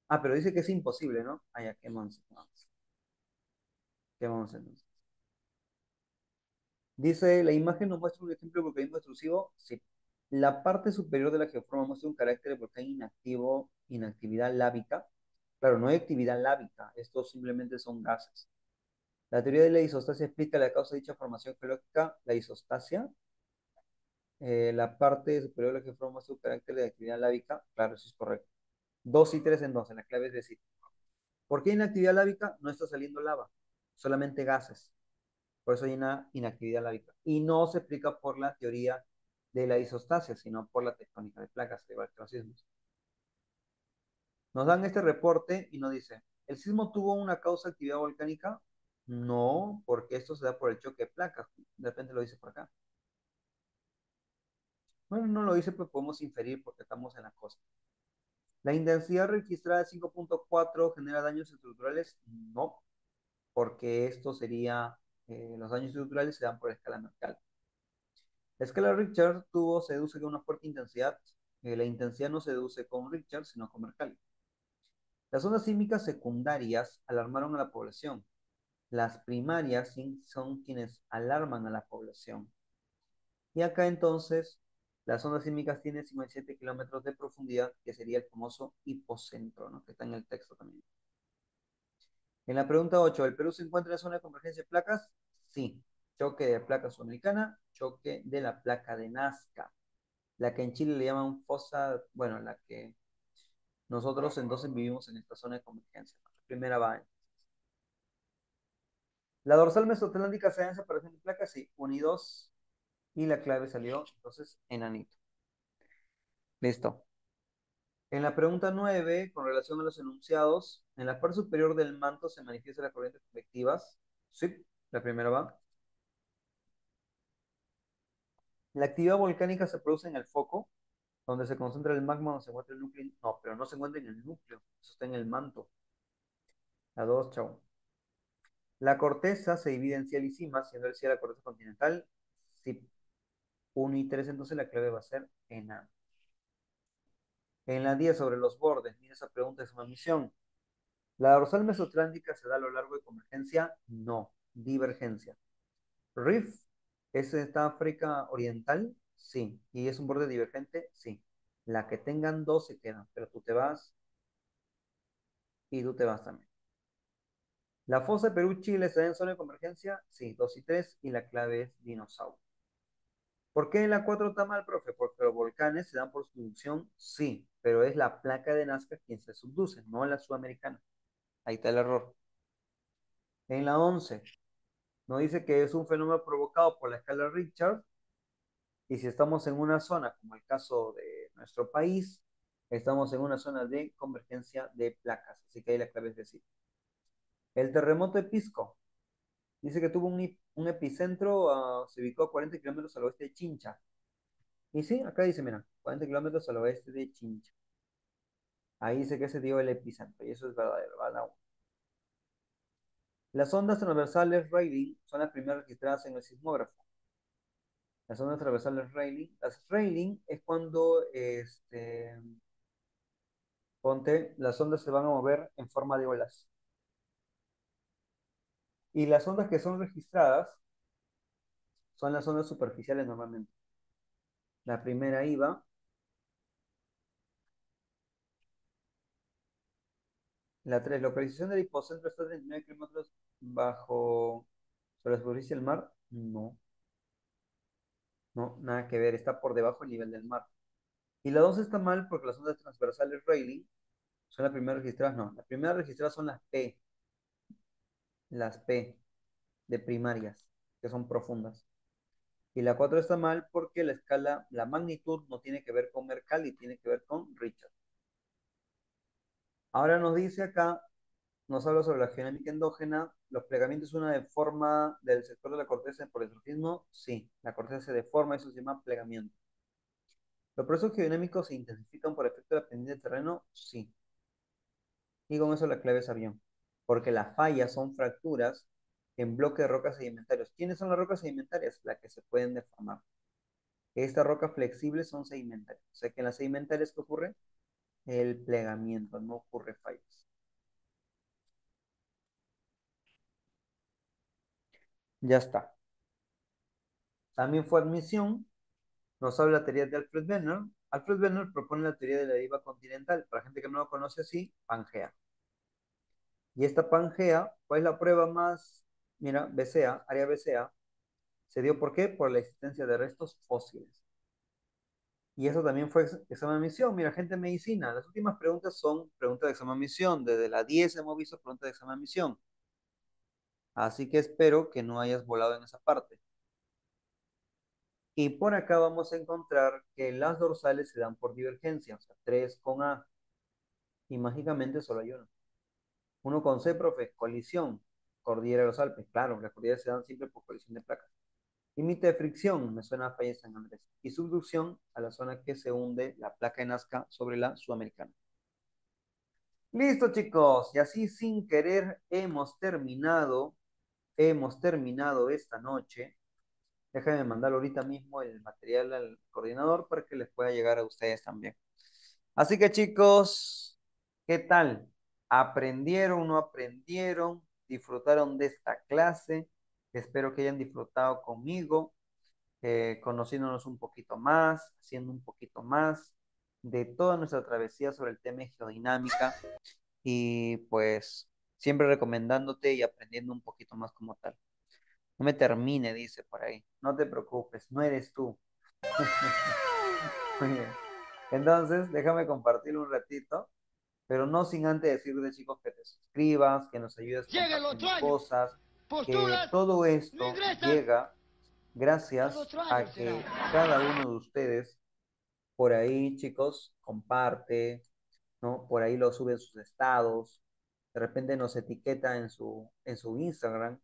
Ah, pero dice que es imposible, ¿no? Ah, ya, qué monse. Qué monse, entonces. Dice, la imagen nos muestra un ejemplo de volcanismo extrusivo. Sí. La parte superior de la geoforma muestra un carácter de volcán inactivo, inactividad lábica. Claro, no hay actividad lábica, estos simplemente son gases. La teoría de la isostasia explica la causa de dicha formación geológica, la isostasia. La parte superior de la geoforma muestra un carácter de actividad lábica. Claro, eso es correcto. 2 y 3 en 2, en la clave es decir. ¿Por qué inactividad lábica? No está saliendo lava, solamente gases. Por eso hay una inactividad lábica. Y no se explica por la teoría de la isostasia, sino por la tectónica de placas, igual que los sismos. Nos dan este reporte y nos dice, ¿el sismo tuvo una causa de actividad volcánica? No, porque esto se da por el choque de placas. De repente lo dice por acá. Bueno, no lo dice, pues podemos inferir porque estamos en la costa. ¿La intensidad registrada de 5,4 genera daños estructurales? No, porque esto sería, los daños estructurales se dan por escala Mercalli. La escala Richter se deduce con una fuerte intensidad. La intensidad no se deduce con Richter, sino con Mercalli. Las ondas sísmicas secundarias alarmaron a la población. Las primarias sí son quienes alarman a la población. Y acá entonces, las ondas sísmicas tienen 57 kilómetros de profundidad, que sería el famoso hipocentro, ¿no? Que está en el texto también. En la pregunta 8, ¿el Perú se encuentra en la zona de convergencia de placas? Sí. Choque de placa sudamericana, choque de la placa de Nazca. La que en Chile le llaman fosa, bueno, la que nosotros entonces vivimos en esta zona de convergencia. La primera va. La dorsal mesoatlántica se da en separación de placas, sí, 1 y 2. Y la clave salió entonces enanito. Listo. En la pregunta 9, con relación a los enunciados, en la parte superior del manto se manifiestan las corrientes convectivas. Sí, la primera va. La actividad volcánica se produce en el foco, donde se concentra el magma, donde se encuentra el núcleo. No, pero no se encuentra en el núcleo, eso está en el manto. La 2, chao. La corteza se divide en cielo y cima, siendo el cielo la corteza continental. Sí, 1 y 3, entonces la clave va a ser enano. En la 10 sobre los bordes, mira esa pregunta, es una misión. ¿La dorsal mesoatlántica se da a lo largo de convergencia? No, divergencia. ¿Rift es esta África Oriental? Sí. ¿Y es un borde divergente? Sí. La que tengan dos se quedan, pero tú te vas y tú te vas también. ¿La fosa de Perú-Chile se da en zona de convergencia? Sí, 2 y 3, y la clave es dinosaurio. ¿Por qué en la 4 está mal, profe? Porque los volcanes se dan por subducción, sí, pero es la placa de Nazca quien se subduce, no la sudamericana. Ahí está el error. En la 11 nos dice que es un fenómeno provocado por la escala Richter, y si estamos en una zona, como el caso de nuestro país, estamos en una zona de convergencia de placas, así que ahí la clave es decir. El terremoto de Pisco dice que tuvo un epicentro, se ubicó a 40 kilómetros al oeste de Chincha. Y sí, acá dice, mira, 40 kilómetros al oeste de Chincha. Ahí dice que se dio el epicentro, y eso es verdadero, ¿verdad? Las ondas transversales Rayleigh son las primeras registradas en el sismógrafo. Las ondas transversales Rayleigh. Las Rayleigh es cuando, ponte, las ondas se van a mover en forma de olas. Y las ondas que son registradas son las ondas superficiales normalmente. La primera iba, la 3, localización del hipocentro está a 39 kilómetros bajo sobre la superficie del mar. No, no, nada que ver, está por debajo del nivel del mar. Y la 2 está mal porque las ondas transversales Rayleigh son las primeras registradas, no, las primeras registradas son las P de primarias, que son profundas. Y la 4 está mal porque la escala, la magnitud no tiene que ver con Mercalli, tiene que ver con Richard. Ahora nos dice acá, nos habla sobre la geonémica endógena. ¿Los plegamientos son una deforma del sector de la corteza por el surfismo? Sí, la corteza se deforma, eso se llama plegamiento. ¿Los procesos geonémicos se intensifican por efecto de la pendiente del terreno? Sí. Y con eso la clave es avión. Porque las fallas son fracturas en bloques de rocas sedimentarios. ¿Quiénes son las rocas sedimentarias? Las que se pueden deformar. Estas rocas flexibles son sedimentarias. O sea que en las sedimentarias, ¿qué ocurre? El plegamiento, no ocurre fallas. Ya está. También fue admisión. Nos habla la teoría de Alfred Wegener. Alfred Wegener propone la teoría de la deriva continental. Para gente que no lo conoce así, Pangea. Y esta Pangea, ¿cuál es la prueba más? Mira, BCA, área BCA, se dio ¿por qué? Por la existencia de restos fósiles. Y eso también fue examen de admisión. Mira, gente de medicina, las últimas preguntas son preguntas de examen de admisión. Desde la 10 hemos visto preguntas de examen de admisión. Así que espero que no hayas volado en esa parte. Y por acá vamos a encontrar que las dorsales se dan por divergencia, o sea, 3 con A. Y mágicamente solo hay uno. Uno con C, profe, colisión, cordillera de los Alpes. Claro, las cordilleras se dan siempre por colisión de placas. Límite de fricción, me suena a falla de San Andrés. Y subducción a la zona que se hunde la placa de Nazca sobre la sudamericana. Listo, chicos. Y así sin querer hemos terminado esta noche. Déjenme mandar ahorita mismo el material al coordinador para que les pueda llegar a ustedes también. Así que chicos, ¿qué tal? ¿Aprendieron, no aprendieron? disfrutaron de esta clase. Espero que hayan disfrutado conmigo, conociéndonos un poquito más, haciendo un poquito más de toda nuestra travesía sobre el tema de geodinámica y pues siempre recomendándote y aprendiendo un poquito más como tal. No me termine, dice por ahí. No te preocupes, no eres tú. Muy bien. Entonces, déjame compartir un ratito, pero no sin antes decirte, chicos, que te suscribas, que nos ayudes Llega el otro compartiendo año. cosas, que Postulas, todo no esto ingresas. llega Al gracias otro año a será. que cada uno de ustedes por ahí, chicos, comparte, ¿no? Por ahí lo sube en sus estados, de repente nos etiqueta en su Instagram.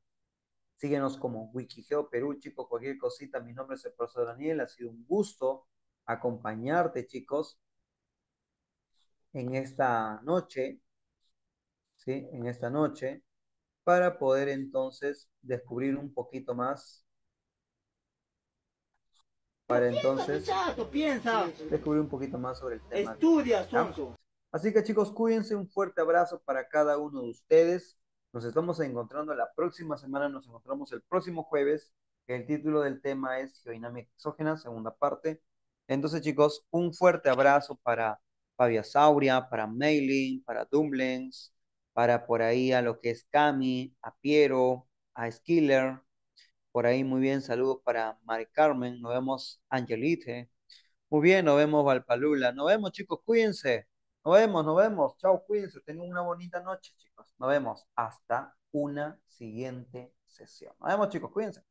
Síguenos como Wikigeo Perú, chicos, cualquier cosita. Mi nombre es el profesor Daniel. Ha sido un gusto acompañarte, chicos, en esta noche, ¿sí? En esta noche, para poder entonces descubrir un poquito más, para entonces Muchacho, piensa, descubrir un poquito más sobre el tema de hoy, estudia, ¿ya? Sonso. Así que chicos, cuídense, un fuerte abrazo para cada uno de ustedes. Nos estamos encontrando la próxima semana, nos encontramos el próximo jueves. El título del tema es Geodinámica Exógena, segunda parte. Entonces chicos, un fuerte abrazo para Fabia Sauria, para Mailing, para Dumblings, para por ahí a lo que es Cami, a Piero, a Skiller. Por ahí muy bien, saludos para Mari Carmen, nos vemos Angelite. Muy bien, nos vemos Valpalula. Nos vemos, chicos, cuídense. Nos vemos, nos vemos. Chao, cuídense. Tengan una bonita noche, chicos. Nos vemos hasta una siguiente sesión. Nos vemos, chicos, cuídense.